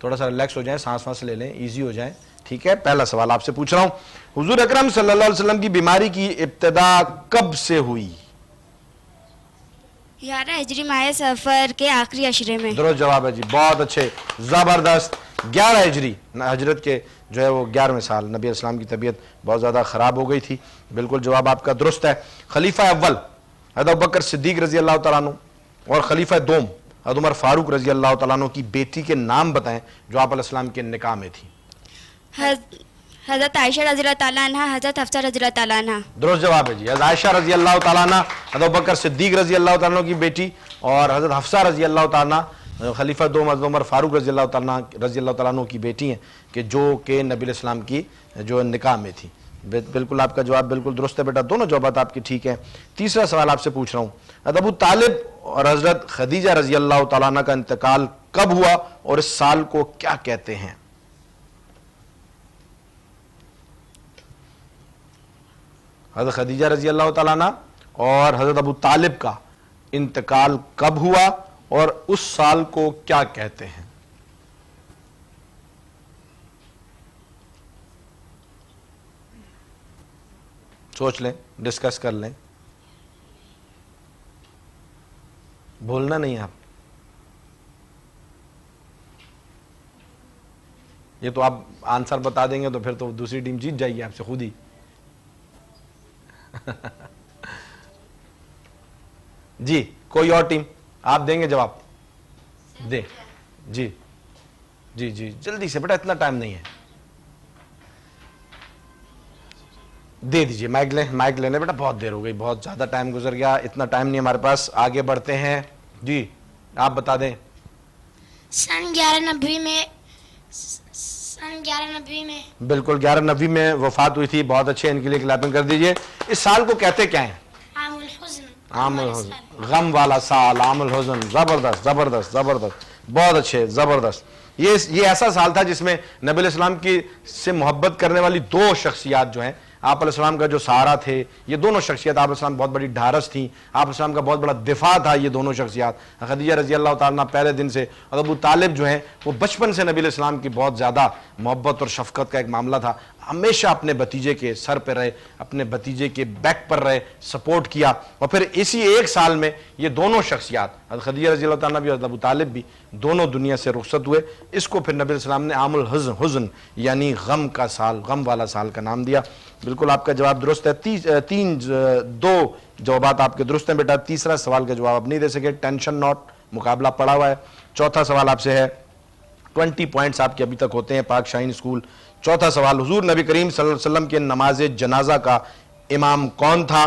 تھوڑا سا ریلیکس ہو جائیں, سانس لے لیں, ایزی ہو جائیں. ٹھیک ہے, پہلا سوال آپ سے پوچھ رہا ہوں. حضور اکرم صلی اللہ علیہ وسلم کی بیماری کی ابتدا کب سے ہوئی؟ 11 ہجری ماہ سفر کے آخری عشرے میں. درست جواب ہے جی, بہت اچھے, زبردست. 11 ہجری ہجرت کے جو ہے وہ 11ویں سال نبی علیہ السلام کی طبیعت بہت زیادہ خراب ہو گئی تھی. بالکل جواب آپ کا درست ہے. خلیفہ اول حضرت ابوبکر صدیق رضی اللہ تعالیٰ عنہ اور خلیفہ دوم حضرت عمر فاروق رضی اللہ تعالیٰ عنہ کی بیٹی کے نام بتائیں جو آپ علیہ السلام کے نکاح میں تھی. حضرت عائشہ رضی اللہ تعالیٰ عنہ, حضرت حفصہ رضی اللہ تعالیٰ عنہ. درست جواب ہے جی. حضرت عائشہ رضی اللہ تعالیٰ عنہ حضرت ابوبکر صدیق رضی اللہ تعالیٰ عنہ کی بیٹی اور حضرت حفصہ رضی اللہ تعالیٰ عنہ خلیفہ دوم حضرت عمر فاروق رضی اللہ تعالیٰ عنہ کی بیٹی ہیں کہ جو کہ نبی علیہ السلام کی جو نکاح میں تھی. بالکل آپ کا جواب بالکل درست ہے بیٹا, دونوں جوابات آپ کی ٹھیک ہیں. تیسرا سوال آپ سے پوچھ رہا ہوں. حضرت ابو طالب اور حضرت خدیجہ رضی اللہ تعالیٰ عنہ کا انتقال کب ہوا اور اس سال کو کیا کہتے ہیں؟ حضرت خدیجہ رضی اللہ تعالیٰ عنہ اور حضرت ابو طالب کا انتقال کب ہوا اور اس سال کو کیا کہتے ہیں؟ سوچ لیں, ڈسکس کر لیں, بولنا نہیں آپ. یہ تو آپ آنسر بتا دیں گے تو پھر تو دوسری ٹیم جیت جائے گی آپ سے خود ہی. جی کوئی اور ٹیم آپ دیں گے جواب؟ دیں جی جی جی جلدی سے بیٹا, اتنا ٹائم نہیں ہے. دے دیجئے مائک لیں, مائک لینے بیٹا, بہت دیر ہو گئی, بہت زیادہ ٹائم گزر گیا, اتنا ٹائم نہیں ہمارے پاس. آگے بڑھتے ہیں جی, آپ بتا دیں. سن 1190 میں بالکل 1190 میں وفات ہوئی تھی. بہت اچھے, ان کے لیے کلیپنگ کر دیجئے. اس سال کو کہتے کیا ہیں؟ عام الحزن. عام الحزن, غم والا سال, عام الحزن. زبردست زبردست زبردست, بہت اچھے, زبردست. یہ ایسا سال تھا جس میں نبی علیہ السلام کی سے محبت کرنے والی 2 شخصیات جو ہیں, آپ علیہ السلام کا جو سہارا تھے, یہ دونوں شخصیت آپ علیہ السلام بہت بڑی ڈھارس تھیں, آپ علیہ السلام کا بہت بڑا دفاع تھا. یہ دونوں شخصیات خدیجہ رضی اللہ تعالیٰ پہلے دن سے, اور ابو طالب جو ہیں وہ بچپن سے نبی علیہ السلام کی بہت زیادہ محبت اور شفقت کا ایک معاملہ تھا. ہمیشہ اپنے بھتیجے کے سر پہ رہے, اپنے بھتیجے کے بیک پر رہے, سپورٹ کیا. اور پھر اسی ایک سال میں یہ دونوں شخصیات حضرت خدیجہ رضی اللہ تعالیٰ بھی اور ابو طالب بھی دونوں دنیا سے رخصت ہوئے. اس کو پھر نبی علیہ السلام نے عام الحزن یعنی غم کا سال, غم والا سال کا نام دیا. بالکل آپ کا جواب درست ہے. 2 جوابات آپ کے درست ہیں بیٹا. تیسرا سوال کا جواب آپ نہیں دے سکے, ٹینشن ناٹ, مقابلہ پڑا ہوا ہے. چوتھا سوال آپ سے ہے, 20 پوائنٹس آپ کے ابھی تک ہوتے ہیں پاک شاہین اسکول. چوتھا سوال, حضور نبی کریم صلی اللہ علیہ وسلم کے نماز جنازہ کا امام کون تھا؟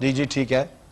جی جی ٹھیک ہے.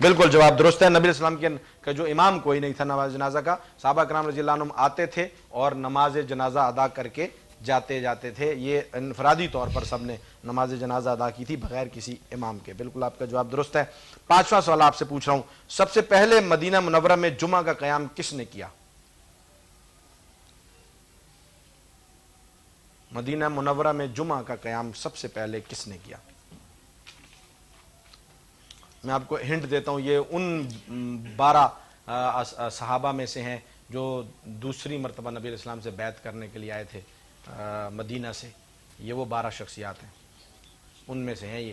بالکل جواب درست ہے. نبی علیہ السلام کا جو امام کوئی نہیں تھا نماز جنازہ کا, صحابہ کرام رضی اللہ عنہم آتے تھے اور نماز جنازہ ادا کر کے جاتے تھے. یہ انفرادی طور پر سب نے نماز جنازہ ادا کی تھی بغیر کسی امام کے. بالکل آپ کا جواب درست ہے. 5واں سوال آپ سے پوچھ رہا ہوں, سب سے پہلے مدینہ منورہ میں جمعہ کا قیام کس نے کیا؟ مدینہ منورہ میں جمعہ کا قیام سب سے پہلے کس نے کیا؟ میں آپ کو ہنٹ دیتا ہوں, یہ ان 12 صحابہ میں سے ہیں جو دوسری مرتبہ نبی علیہ السلام سے بیعت کرنے کے لیے آئے تھے مدینہ سے. یہ وہ 12 شخصیات ہیں, ان میں سے ہیں یہ.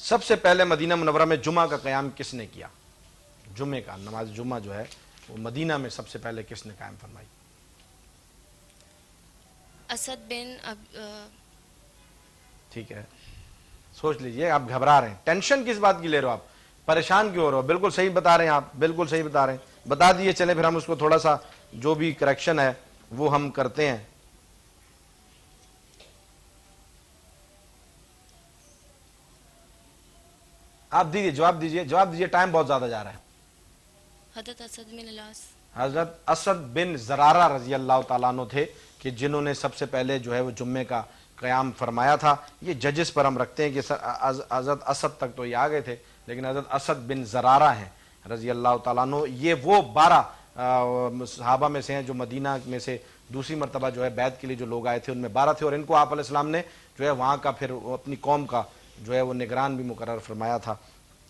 سب سے پہلے مدینہ منورہ میں جمعہ کا قیام کس نے کیا؟ جمعے کا, نماز جمعہ جو ہے وہ مدینہ میں سب سے پہلے کس نے قائم فرمائی؟ اسد بن ٹھیک ہے، سوچ لیجئے. آپ گھبرا رہے ہیں، ٹینشن کس بات کی لے رہے ہو آپ؟ پریشان کیوں ہو رہے ہو؟ بالکل صحیح بتا رہے ہیں آپ، بالکل صحیح بتا رہے ہیں. بتا دیے، چلیں پھر ہم اس کو تھوڑا سا جو بھی کریکشن ہے وہ ہم کرتے ہیں. آپ دیجیے، جواب دیجیے، جواب دیجیے، ٹائم بہت زیادہ جا رہا ہے. حضرت اسد بن الاس. حضرت اسد بن زرارہ رضی اللہ تعالیٰ عنہ تھے کہ جنہوں نے سب سے پہلے جو ہے وہ جمعے کا قیام فرمایا تھا. یہ ججز پر ہم رکھتے ہیں کہ حضرت اسد تک تو یہ آ گئے تھے، لیکن حضرت اسد بن زرارہ ہیں رضی اللہ تعالیٰ عنہ. یہ وہ 12 صحابہ میں سے ہیں جو مدینہ میں سے دوسری مرتبہ جو ہے بیعت کے لیے جو لوگ آئے تھے ان میں 12 تھے، اور ان کو آپ علیہ السلام نے جو ہے وہاں کا پھر اپنی قوم کا جو ہے وہ نگران بھی مقرر فرمایا تھا.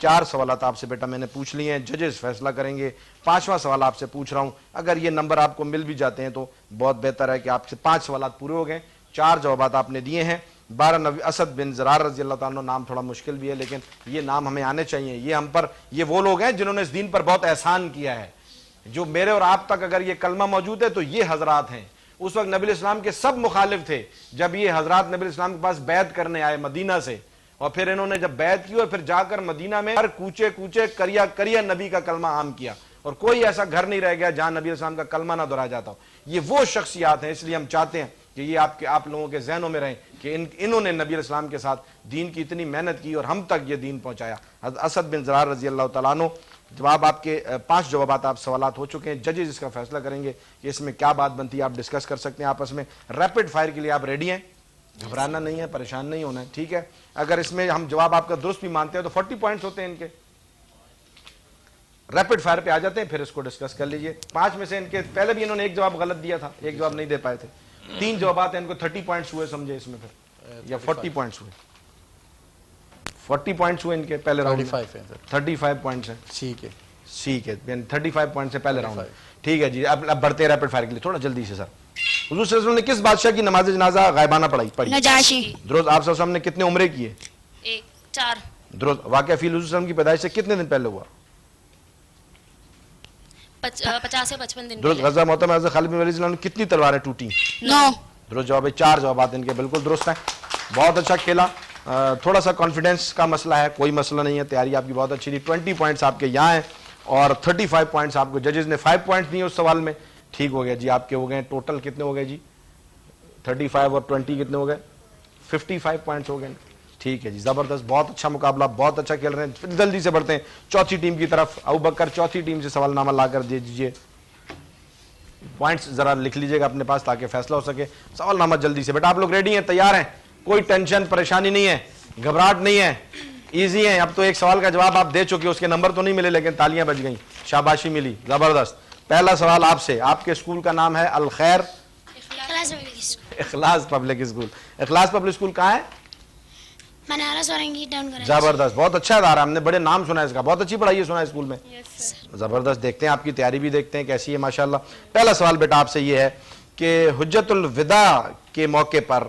4 سوالات آپ سے بیٹا میں نے پوچھ لیے ہیں، ججز فیصلہ کریں گے. 5واں سوال آپ سے پوچھ رہا ہوں، اگر یہ نمبر آپ کو مل بھی جاتے ہیں تو بہت بہتر ہے کہ آپ سے 5 سوالات پورے ہو گئے. 4 جوابات آپ نے دیے ہیں. 12 اسد بن زرار رضی اللہ تعالیٰ عنہ، نام تھوڑا مشکل بھی ہے لیکن یہ نام ہمیں آنے چاہیے. یہ ہم پر، یہ وہ لوگ ہیں جنہوں نے اس دین پر بہت احسان کیا ہے. جو میرے اور آپ تک اگر یہ کلمہ موجود ہے تو یہ حضرات ہیں. اس وقت نبی اسلام کے سب مخالف تھے. جب یہ حضرات نبی اسلام کے پاس بیعت کرنے آئے مدینہ سے، اور پھر انہوں نے جب بیعت کی اور پھر جا کر مدینہ میں ہر کوچے کوچے کریا کریا نبی کا کلمہ عام کیا، اور کوئی ایسا گھر نہیں رہ گیا جہاں نبی اسلام کا کلمہ نہ دہرایا جاتا ہو. یہ وہ شخصیات ہیں، اس لیے ہم چاہتے ہیں کہ یہ آپ لوگوں کے ذہنوں میں رہیں کہ انہوں نے نبی اسلام کے ساتھ دین کی اتنی محنت کی اور ہم تک یہ دین پہنچایا. حضرت اسد بن زرار رضی اللہ تعالیٰ عنہ. جواب آپ کے 5 جوابات آپ سوالات ہو چکے ہیں. ججز اس کا فیصلہ کریں گے کہ اس میں کیا بات بنتی ہے. آپ ڈسکس کر سکتے ہیں آپس میں. ریپڈ فائر کے لیے آپ ریڈی ہیں؟ گھبرانا نہیں ہے، پریشان نہیں ہونا ہے، ٹھیک ہے. اگر اس میں ہم جواب آپ کا درست بھی مانتے ہیں تو 40 پوائنٹس ہوتے ہیں ان کے. ریپڈ فائر پہ آ جاتے ہیں، پھر اس کو ڈسکس کر لیجئے. 5 میں سے ان کے پہلے بھی انہوں نے ایک جواب غلط دیا تھا، ایک جواب نہیں دے پائے تھے. 3 جوابات ہیں، ان کو 30 پوائنٹس ہوئے سمجھے اس میں، پھر یا 40 پوائنٹس ہوئے. 40 پوائنٹس ہوئے ان کے پہلے راؤنڈ میں. 35 پوائنٹس ہیں. ٹھیک ہے، ٹھیک ہے، 35 پوائنٹس ہے پہلے راؤنڈ میں. ٹھیک ہے جی، اب بڑھتے ہیں ریپڈ فائر کے لیے تھوڑا جلدی سے. سر، حضور صلی اللہ علیہ وسلم نے کس بادشاہ کی نماز جنازہ غائبانہ پڑھی؟ نجاشی. درست. آپ صلی اللہ علیہ وسلم نے کتنے عمرے کیے؟ 4. درست. واقعہ فیل حضور صلی اللہ علیہ وسلم کی پیدائش سے کتنے دن پہلے ہوا؟ 50 سے 55 دن. درست. غزوہ محتمہ حضرت خالد بن ولید رضی اللہ عنہ کتنی تلواریں ٹوٹی؟ 9. درست جواب ہے. 4 جوابات ان کے بالکل درست ہیں. بہت اچھا کھیلا. تھوڑا سا کانفیڈنس کا مسئلہ ہے، کوئی مسئلہ نہیں ہے، تیاری آپ کی بہت اچھی تھی. 20 پوائنٹس آپ کے یہاں ہیں اور 35 پوائنٹس آپ کو ججز نے 5 پوائنٹس دیے اس سوال میں. ٹھیک ہو گیا جی، آپ کے ہو گئے ٹوٹل کتنے ہو گئے جی؟ 35 اور 20 کتنے ہو گئے؟ 55 پوائنٹس ہو گئے. ٹھیک ہے جی، زبردست، بہت اچھا مقابلہ، بہت اچھا کھیل رہے ہیں. جلدی سے بڑھتے ہیں چوتھی ٹیم کی طرف. ابوبکر چوتھی ٹیم سے سوال نامہ لا کر دے دیجیے. پوائنٹس ذرا لکھ لیجیے گا اپنے پاس تاکہ فیصلہ ہو سکے. سوال نامہ جلدی سے. بیٹا آپ لوگ ریڈی ہیں، تیار ہیں؟ کوئی ٹینشن پریشانی نہیں ہے، گھبراہٹ نہیں ہے، ایزی ہیں. اب تو ایک سوال کا جواب آپ دے چکے، اس کے نمبر تو نہیں ملے لیکن تالیاں بج گئیں، شاباشی ملی. زبردست. پہلا سوال آپ سے. آپ کے اسکول کا نام ہے الخیر اخلاص پبلک اسکول. اخلاص پبلک اسکول کہاں ہے؟ بنارس اورنگی ٹاؤن. زبردست، بہت اچھا ادارہ، ہم نے بڑے نام سنا ہے اس کا، بہت اچھی پڑھائی سنا ہے اسکول میں. زبردست. دیکھتے ہیں آپ کی تیاری بھی دیکھتے ہیں کیسی ہے ماشاءاللہ. پہلا سوال بیٹا آپ سے یہ ہے کہ حجت الوداع کے موقع پر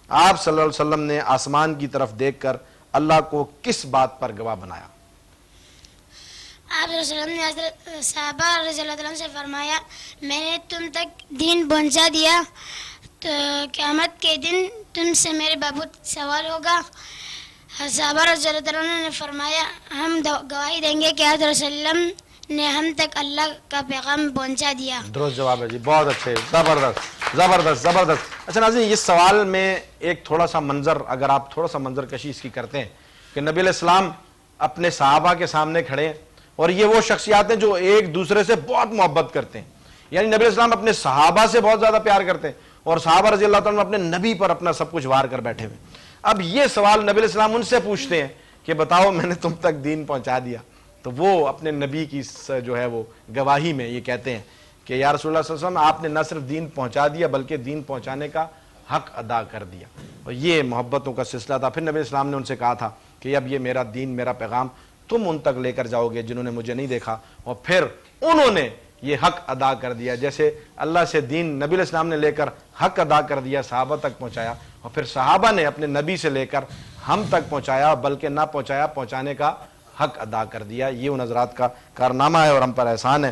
آپ صلی اللہ علیہ وسلم نے آسمان کی طرف دیکھ کر اللہ کو کس بات پر گواہ بنایا؟ آپ صلی اللہ علیہ وسلم نے حضرت صحابہ رضی اللہ عنہ سے فرمایا، میں نے تم تک دین پہنچا دیا تو قیامت کے دن تم سے میرے بابت سوال ہوگا. صحابہ رضی اللہ عنہ نے فرمایا، ہم گواہی دیں گے کہ حضرت صلی اللہ علیہ وسلم نے ہم تک اللہ کا پیغام پہنچا دیا. درست جواب ہے جی، بہت اچھے، زبردست زبردست زبردست. اچھا ناظرین، اس سوال میں ایک تھوڑا سا منظر، اگر آپ تھوڑا سا منظر کشی اس کی کرتے ہیں کہ نبی علیہ السلام اپنے صحابہ کے سامنے کھڑے ہیں اور یہ وہ شخصیات ہیں جو ایک دوسرے سے بہت محبت کرتے ہیں. یعنی نبی علیہ السلام اپنے صحابہ سے بہت زیادہ پیار کرتے ہیں اور صحابہ رضی اللہ تعالیٰ اپنے نبی پر اپنا سب کچھ وار کر بیٹھے ہوئے. اب یہ سوال نبی علیہ السلام ان سے پوچھتے ہیں کہ بتاؤ میں نے تم تک دین پہنچا دیا، تو وہ اپنے نبی کی جو ہے وہ گواہی میں یہ کہتے ہیں کہ یا رسول اللہ صلی اللہ علیہ وسلم، آپ نے نہ صرف دین پہنچا دیا بلکہ دین پہنچانے کا حق ادا کر دیا. اور یہ محبتوں کا سلسلہ تھا. پھر نبی علیہ السلام نے ان سے کہا تھا کہ اب یہ میرا دین، میرا پیغام تم ان تک لے کر جاؤ گے جنہوں نے مجھے نہیں دیکھا. اور پھر انہوں نے یہ حق ادا کر دیا. جیسے اللہ سے دین نبی علیہ السلام نے لے کر حق ادا کر دیا، صحابہ تک پہنچایا، اور پھر صحابہ نے اپنے نبی سے لے کر ہم تک پہنچایا، بلکہ نہ پہنچایا، پہنچانے کا حق ادا کر دیا. یہ ان حضرات کا کارنامہ ہے اور ہم پر احسان ہے.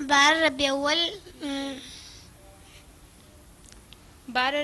12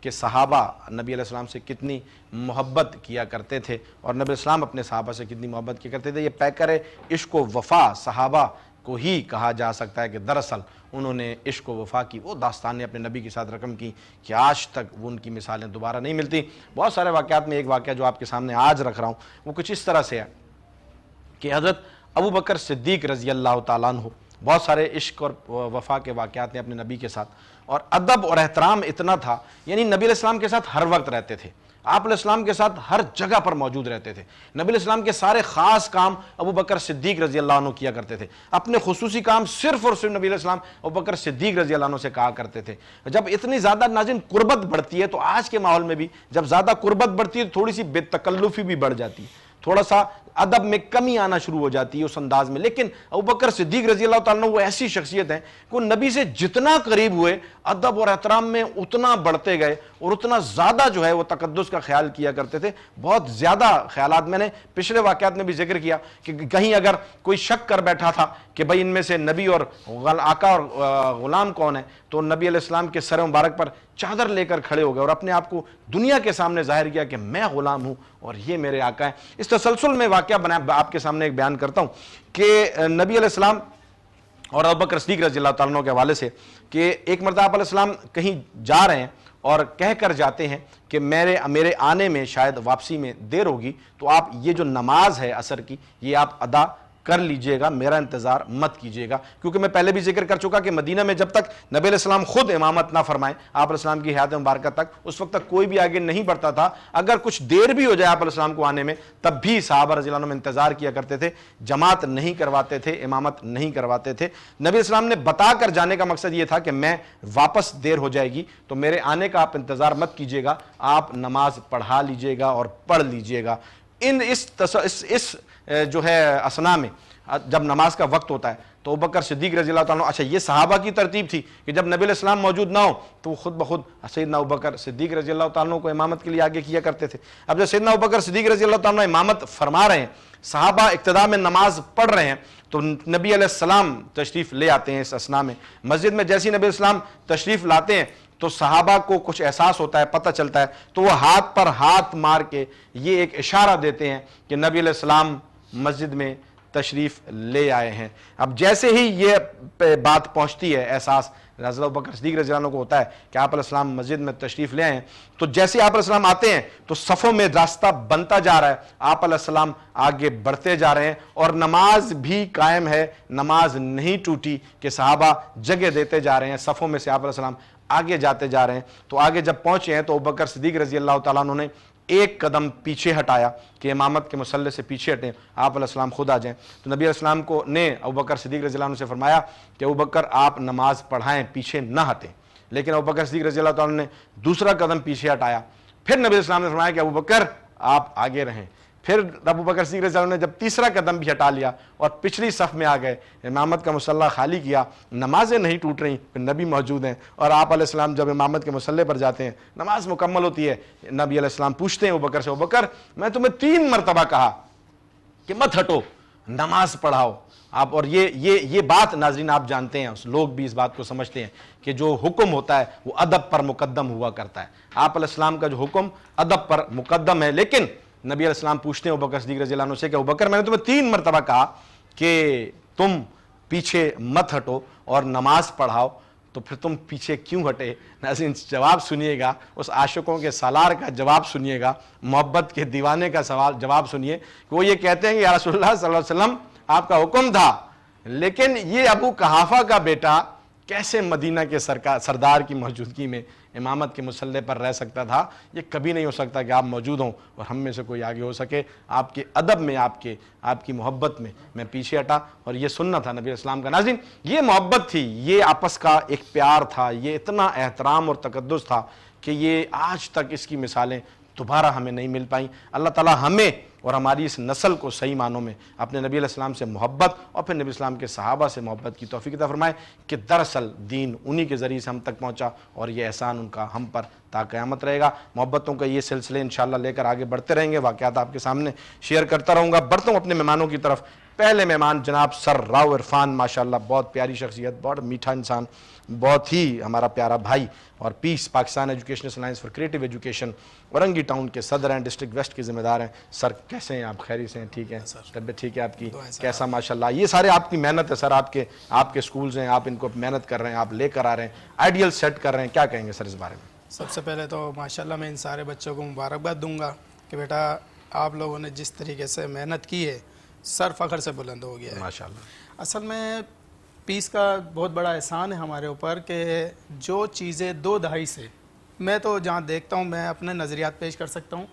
کہ صحابہ نبی علیہ السلام سے کتنی محبت کیا کرتے تھے اور نبی علیہ السلام اپنے صحابہ سے کتنی محبت کیا کرتے تھے. یہ پیکر عشق و وفا صحابہ کو ہی کہا جا سکتا ہے کہ دراصل انہوں نے عشق و وفا کی وہ داستانیں اپنے نبی کے ساتھ رقم کی کہ آج تک وہ ان کی مثالیں دوبارہ نہیں ملتی. بہت سارے واقعات میں ایک واقعہ جو آپ کے سامنے آج رکھ رہا ہوں وہ کچھ اس طرح سے ہے کہ حضرت ابو بکر صدیق رضی اللہ تعالیٰ عنہ بہت سارے عشق اور وفا کے واقعات ہیں اپنے نبی کے ساتھ, اور ادب اور احترام اتنا تھا, یعنی نبی علیہ السلام کے ساتھ ہر وقت رہتے تھے, آپ علیہ السلام کے ساتھ ہر جگہ پر موجود رہتے تھے. نبی علیہ السلام کے سارے خاص کام ابو بکر صدیق رضی اللہ عنہ کیا کرتے تھے, اپنے خصوصی کام صرف اور صرف نبی علیہ السلام ابو بکر صدیق رضی اللہ عنہ سے کہا کرتے تھے. جب اتنی زیادہ ناظرین قربت بڑھتی ہے تو آج کے ماحول میں بھی جب زیادہ قربت بڑھتی ہے تو تھوڑی سی بے تکلفی بھی بڑھ جاتی ہے, تھوڑا سا ادب میں کمی آنا شروع ہو جاتی ہے اس انداز میں. لیکن ابوبکر صدیق رضی اللہ تعالیٰ عنہ وہ ایسی شخصیت ہیں کہ وہ نبی سے جتنا قریب ہوئے ادب اور احترام میں اتنا بڑھتے گئے اور اتنا زیادہ جو ہے وہ تقدس کا خیال کیا کرتے تھے. بہت زیادہ خیالات میں نے پچھلے واقعات میں بھی ذکر کیا کہ کہیں اگر کوئی شک کر بیٹھا تھا کہ بھائی ان میں سے نبی اور آقا اور غلام کون ہے, تو نبی علیہ السلام کے سر مبارک پر چادر لے کر کھڑے ہو گئے اور اپنے آپ کو دنیا کے سامنے ظاہر کیا کہ میں غلام ہوں اور یہ میرے آقا ہیں. اس تسلسل میں واقعہ بنا آپ کے سامنے ایک بیان کرتا ہوں کہ نبی علیہ السلام اور ابوبکر صدیق رضی اللہ تعالیٰ عنہ کے حوالے سے کہ ایک مرتبہ آپ علیہ السلام کہیں جا رہے ہیں اور کہہ کر جاتے ہیں کہ میرے آنے میں شاید واپسی میں دیر ہوگی, تو آپ یہ جو نماز ہے عصر کی یہ آپ ادا کر لیجئے گا, میرا انتظار مت کیجئے گا. کیونکہ میں پہلے بھی ذکر کر چکا کہ مدینہ میں جب تک نبی علیہ السلام خود امامت نہ فرمائیں آپ علیہ السلام کی حیات مبارکہ تک, اس وقت تک کوئی بھی آگے نہیں بڑھتا تھا. اگر کچھ دیر بھی ہو جائے آپ علیہ السلام کو آنے میں تب بھی صحابہ رضی اللہ عنہ انتظار کیا کرتے تھے, جماعت نہیں کرواتے تھے, امامت نہیں کرواتے تھے. نبی علیہ السلام نے بتا کر جانے کا مقصد یہ تھا کہ میں واپس دیر ہو جائے گی تو میرے آنے کا آپ انتظار مت کیجئے گا, آپ نماز پڑھا لیجئے گا اور پڑھ لیجئے گا. اس جو ہے اسنا میں جب نماز کا وقت ہوتا ہے تو ابوبکر صدیق رضی اللہ تعالیٰ عنہ, اچھا یہ صحابہ کی ترتیب تھی کہ جب نبی علیہ السلام موجود نہ ہو تو وہ خود بخود سیدنا ابوبکر صدیق رضی اللہ تعالیٰ عنہ کو امامت کے لیے آگے کیا کرتے تھے. اب جب سیدنا ابوبکر صدیق رضی اللہ تعالیٰ عنہ امامت فرما رہے ہیں, صحابہ اقتداء میں نماز پڑھ رہے ہیں, تو نبی علیہ السلام تشریف لے آتے ہیں اس اسنا میں مسجد میں. جیسے نبی علیہ السلام تشریف لاتے ہیں تو صحابہ کو کچھ احساس ہوتا ہے, پتہ چلتا ہے, تو وہ ہاتھ پر ہاتھ مار کے یہ ایک اشارہ دیتے ہیں کہ نبی علیہ السلام مسجد میں تشریف لے آئے ہیں. اب جیسے ہی یہ بات پہنچتی ہے, احساس حضرت ابوبکر صدیق رضی اللہ عنہ کو ہوتا ہے کہ آپ علیہ السلام مسجد میں تشریف لے آئے ہیں, تو جیسے آپ علیہ السلام آتے ہیں تو صفوں میں راستہ بنتا جا رہا ہے, آپ علیہ السلام آگے بڑھتے جا رہے ہیں اور نماز بھی قائم ہے, نماز نہیں ٹوٹی کہ صحابہ جگہ دیتے جا رہے ہیں, صفوں میں سے آپ علیہ السلام آگے جاتے جا رہے ہیں. تو آگے جب پہنچے ہیں تو ابوبکر صدیق رضی اللہ تعالیٰ عنہ نے ایک قدم پیچھے ہٹایا کہ امامت کے مصلی سے پیچھے ہٹیں, آپ علیہ السلام خود آ جائیں. تو نبی علیہ السلام کو نے ابوبکر صدیق رضی اللہ عنہ سے فرمایا کہ ابوبکر آپ نماز پڑھائیں, پیچھے نہ ہٹیں. لیکن ابوبکر صدیق رضی اللہ تعالیٰ عنہ نے دوسرا قدم پیچھے ہٹایا. پھر نبی علیہ السلام نے فرمایا کہ ابوبکر آپ آگے رہیں. پھر ابوبکر صدیق رضی اللہ عنہ نے جب تیسرا قدم بھی ہٹا لیا اور پچھلی صف میں آ گئے, امامت کا مصلی خالی کیا, نمازیں نہیں ٹوٹ رہی, نبی موجود ہیں, اور آپ علیہ السلام جب امامت کے مصلی پر جاتے ہیں نماز مکمل ہوتی ہے, نبی علیہ السلام پوچھتے ہیں ابوبکر سے, ابوبکر میں تمہیں 3 مرتبہ کہا کہ مت ہٹو, نماز پڑھاؤ آپ. اور یہ بات ناظرین آپ جانتے ہیں, لوگ بھی اس بات کو سمجھتے ہیں کہ جو حکم ہوتا ہے وہ ادب پر مقدم ہوا کرتا ہے. آپ علیہ السلام کا جو حکم ادب پر مقدم ہے. لیکن نبی علیہ السلام پوچھتے ہیں ابوبکر صدیق رضی اللہ عنہ سے کہ ابوبکر میں نے تمہیں 3 مرتبہ کہا کہ تم پیچھے مت ہٹو اور نماز پڑھاؤ, تو پھر تم پیچھے کیوں ہٹے؟ ناظرین جواب سنیے گا, اس عاشقوں کے سالار کا جواب سنیے گا, محبت کے دیوانے کا جواب سنیے کہ وہ یہ کہتے ہیں کہ یا رسول اللہ صلی اللہ علیہ وسلم آپ کا حکم تھا, لیکن یہ ابو قحافہ کا بیٹا کیسے مدینہ کے سردار کی موجودگی میں امامت کے مصلی پر رہ سکتا تھا؟ یہ کبھی نہیں ہو سکتا کہ آپ موجود ہوں اور ہم میں سے کوئی آگے ہو سکے. آپ کے ادب میں, آپ کی محبت میں پیچھے ہٹا, اور یہ سننا تھا نبی علیہ السلام کا. ناظرین یہ محبت تھی, یہ آپس کا ایک پیار تھا, یہ اتنا احترام اور تقدس تھا کہ یہ آج تک اس کی مثالیں دوبارہ ہمیں نہیں مل پائیں. اللہ تعالی ہمیں اور ہماری اس نسل کو صحیح معنوں میں اپنے نبی علیہ السلام سے محبت اور پھر نبی السلام کے صحابہ سے محبت کی توفیق عطا فرمائے کہ دراصل دین انہی کے ذریعے سے ہم تک پہنچا اور یہ احسان ان کا ہم پر تا قیامت رہے گا. محبتوں کا یہ سلسلے انشاءاللہ لے کر آگے بڑھتے رہیں گے, واقعات آپ کے سامنے شیئر کرتا رہوں گا. بڑھتا ہوں اپنے مہمانوں کی طرف. پہلے مہمان جناب سر راؤ عرفان, ماشاءاللہ بہت پیاری شخصیت, بہت میٹھا انسان, بہت ہی ہمارا پیارا بھائی, اور peace Pakistan educational alliance for creative education Orangi town کے صدر ہیں, ڈسٹرکٹ ویسٹ کے ذمہ دار ہیں. سر کیسے ہیں آپ؟ خیریت سے ہیں؟ ٹھیک ہیں؟ طبیعت ٹھیک ہے آپ کی؟ کیسا ماشاءاللہ یہ سارے آپ کی محنت ہے سر, آپ کے سکولز ہیں, آپ ان کو محنت کر رہے ہیں, آپ لے کر آ رہے ہیں, آئیڈیل سیٹ کر رہے ہیں, کیا کہیں گے سر اس بارے میں؟ سب سے پہلے تو ماشاءاللہ میں ان سارے بچوں کو مبارکباد دوں گا کہ بیٹا آپ لوگوں نے جس طریقے سے محنت کی ہے سر فخر سے بلند ہو گیا ہے ماشاءاللہ. اصل میں پیس کا بہت بڑا احسان ہے ہمارے اوپر کہ جو چیزیں 2 دہائی سے, میں تو جہاں دیکھتا ہوں میں اپنے نظریات پیش کر سکتا ہوں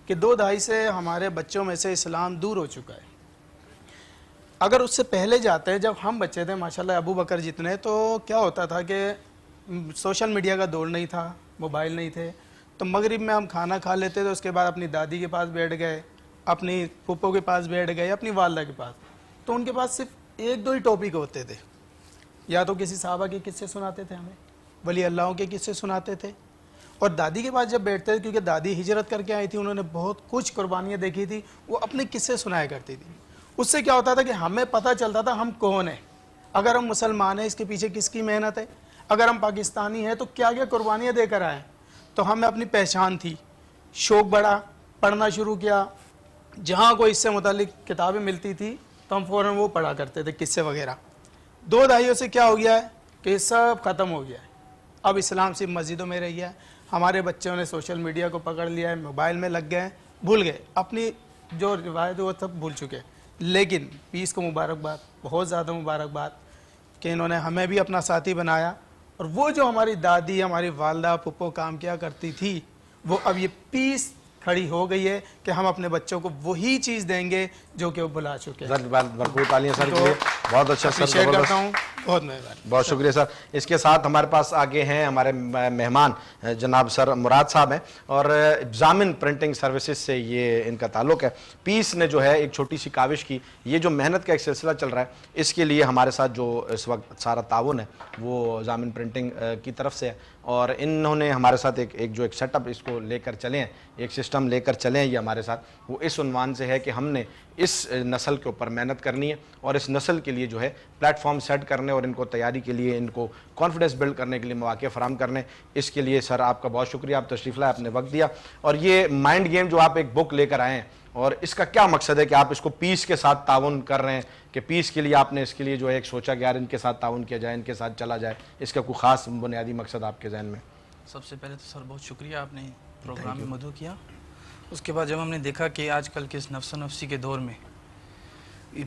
کہ 2 دہائی سے ہمارے بچوں میں سے اسلام دور ہو چکا ہے. اگر اس سے پہلے جاتے ہیں, جب ہم بچے تھے ماشاءاللہ ابو بکر جتنے, تو کیا ہوتا تھا کہ سوشل میڈیا کا دور نہیں تھا, موبائل نہیں تھے, تو مغرب میں ہم کھانا کھا لیتے تھے, اس کے بعد اپنی دادی کے پاس بیٹھ گئے, اپنی پھپھو کے پاس بیٹھ گئے, اپنی والدہ کے پاس, تو ان کے پاس صرف 1-2 ہی ٹاپک ہوتے تھے. یا تو کسی صحابہ کے قصے سناتے تھے ہمیں, ولی اللہوں کے قصے سناتے تھے, اور دادی کے پاس جب بیٹھتے تھے, کیونکہ دادی ہجرت کر کے آئی تھی, انہوں نے بہت کچھ قربانیاں دیکھی تھی, وہ اپنے قصے سنایا کرتی تھی. اس سے کیا ہوتا تھا کہ ہمیں پتہ چلتا تھا ہم کون ہیں, اگر ہم مسلمان ہیں اس کے پیچھے کس کی محنت ہے, اگر ہم پاکستانی ہیں تو کیا کیا قربانیاں دے کر آئے. تو ہمیں اپنی پہچان تھی, شوق بڑھا, پڑھنا شروع کیا, جہاں کوئی اس سے متعلق کتابیں ملتی تھی تو ہم فوراً وہ پڑھا کرتے تھے, قصے وغیرہ. 2 دہائیوں سے کیا ہو گیا ہے کہ یہ سب ختم ہو گیا ہے. اب اسلام صرف مسجدوں میں رہ گیا ہے. ہمارے بچوں نے سوشل میڈیا کو پکڑ لیا ہے, موبائل میں لگ گئے ہیں, بھول گئے اپنی جو روایت وہ سب بھول چکے. لیکن پیس کو مبارکباد, بہت زیادہ مبارکباد کہ انہوں نے ہمیں بھی اپنا ساتھی بنایا, اور وہ جو ہماری دادی, ہماری والدہ, پھپھو کام کیا کرتی تھی, وہ اب یہ پیس کھڑی ہو گئی ہے کہ ہم اپنے بچوں کو وہی چیز دیں گے جو کہ وہ بھلا چکے ہیں. بھرپور تالیاں سر کے لیے, بہت اچھا سر, شیئر کرتا ہوں, بہت مہربانی, بہت شکریہ سر. اس کے ساتھ ہمارے پاس آگے ہیں ہمارے مہمان جناب سر مراد صاحب ہیں, اور ضامن پرنٹنگ سروسز سے یہ ان کا تعلق ہے. پیس نے جو ہے ایک چھوٹی سی کاوش کی, یہ جو محنت کا ایک سلسلہ چل رہا ہے, اس کے لیے ہمارے ساتھ جو اس وقت سارا تعاون ہے وہ ضامن پرنٹنگ کی طرف سے ہے, اور انہوں نے ہمارے ساتھ ایک سیٹ اپ اس کو لے کر چلے ہیں, ایک سسٹم لے کر چلے ہیں یہ ہمارے ساتھ. وہ اس عنوان سے ہے کہ ہم نے اس نسل کے اوپر محنت کرنی ہے, اور اس نسل کے لیے جو ہے پلیٹ فارم سیٹ کرنے, اور ان کو تیاری کے لیے, ان کو کانفیڈنس بلڈ کرنے کے لیے مواقع فراہم کرنے. اس کے لیے سر آپ کا بہت شکریہ, آپ تشریف لائے, آپ نے وقت دیا. اور یہ مائنڈ گیم جو آپ ایک بک لے کر آئے ہیں, اور اس کا کیا مقصد ہے کہ آپ اس کو پیس کے ساتھ تعاون کر رہے ہیں, کہ پیس کے لیے آپ نے اس کے لیے جو ہے ایک سوچا کہ یار ان کے ساتھ تعاون کیا جائے, ان کے ساتھ چلا جائے, اس کا کوئی خاص بنیادی مقصد آپ کے ذہن میں؟ سب سے پہلے تو سر بہت شکریہ, آپ نے پروگرام میں مدعو کیا. اس کے بعد جب ہم نے دیکھا کہ آج کل کے اس نفس و نفسی کے دور میں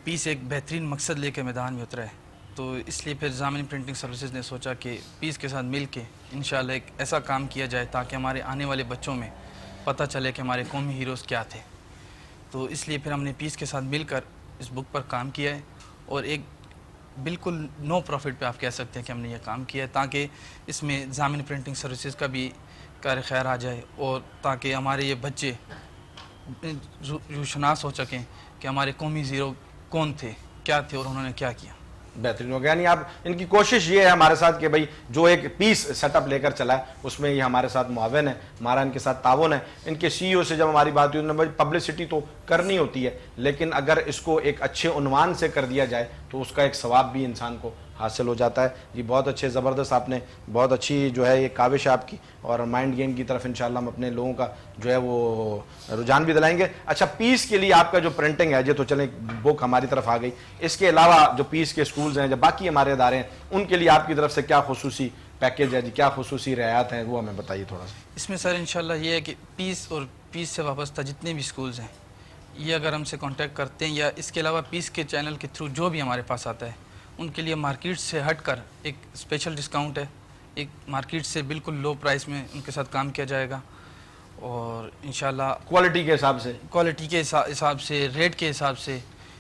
پیس ایک بہترین مقصد لے کے میدان میں اترا ہے, تو اس لیے پھر ضامن پرنٹنگ سروسز نے سوچا کہ پیس کے ساتھ مل کے انشاءاللہ ایک ایسا کام کیا جائے تاکہ ہمارے آنے والے بچوں میں پتہ چلے کہ ہمارے قومی ہیروز کیا تھے. تو اس لیے پھر ہم نے پیس کے ساتھ مل کر اس بک پر کام کیا ہے, اور ایک بالکل نو پروفٹ پہ آپ کہہ سکتے ہیں کہ ہم نے یہ کام کیا ہے, تاکہ اس میں ضامن پرنٹنگ سروسز کا بھی کار خیر آ جائے, اور تاکہ ہمارے یہ بچے روشناس ہو سکیں کہ ہمارے قومی زیرو کون تھے, کیا تھے, اور انہوں نے کیا کیا. بہترین ہو گیا. یعنی آپ ان کی کوشش یہ ہے ہمارے ساتھ کہ بھائی جو ایک پیس سیٹ اپ لے کر چلا ہے اس میں یہ ہمارے ساتھ معاون ہے, ہمارا ان کے ساتھ تعاون ہے. ان کے سی ای او سے جب ہماری بات ہوئی, انہوں نے پبلسٹی تو کرنی ہوتی ہے, لیکن اگر اس کو ایک اچھے عنوان سے کر دیا جائے تو اس کا ایک ثواب بھی انسان کو حاصل ہو جاتا ہے. جی بہت اچھے, زبردست, آپ نے بہت اچھی جو ہے یہ کاوش ہے آپ کی, اور مائنڈ گیم کی طرف انشاءاللہ ہم اپنے لوگوں کا جو ہے وہ رجحان بھی دلائیں گے. اچھا, پیس کے لیے آپ کا جو پرنٹنگ ہے, جو تو چلیں بک ہماری طرف آ گئی, اس کے علاوہ جو پیس کے اسکولز ہیں, جو باقی ہمارے ادارے ہیں, ان کے لیے آپ کی طرف سے کیا خصوصی پیکیج ہے جی, کیا خصوصی رعایت ہیں, وہ ہمیں بتائیے تھوڑا سا. اس میں سر انشاءاللہ یہ ہے کہ پیس اور پیس سے وابستہ جتنے بھی اسکولز ہیں, یہ اگر ہم سے کانٹیکٹ کرتے ہیں, یا اس کے علاوہ پیس کے چینل کے تھرو جو بھی ہمارے پاس آتا ہے, ان کے لیے مارکیٹ سے ہٹ کر ایک اسپیشل ڈسکاؤنٹ ہے. ایک مارکیٹ سے بالکل لو پرائس میں ان کے ساتھ کام کیا جائے گا, اور انشاءاللہ کوالٹی کے حساب سے, کوالٹی کے حساب سے, ریٹ کے حساب سے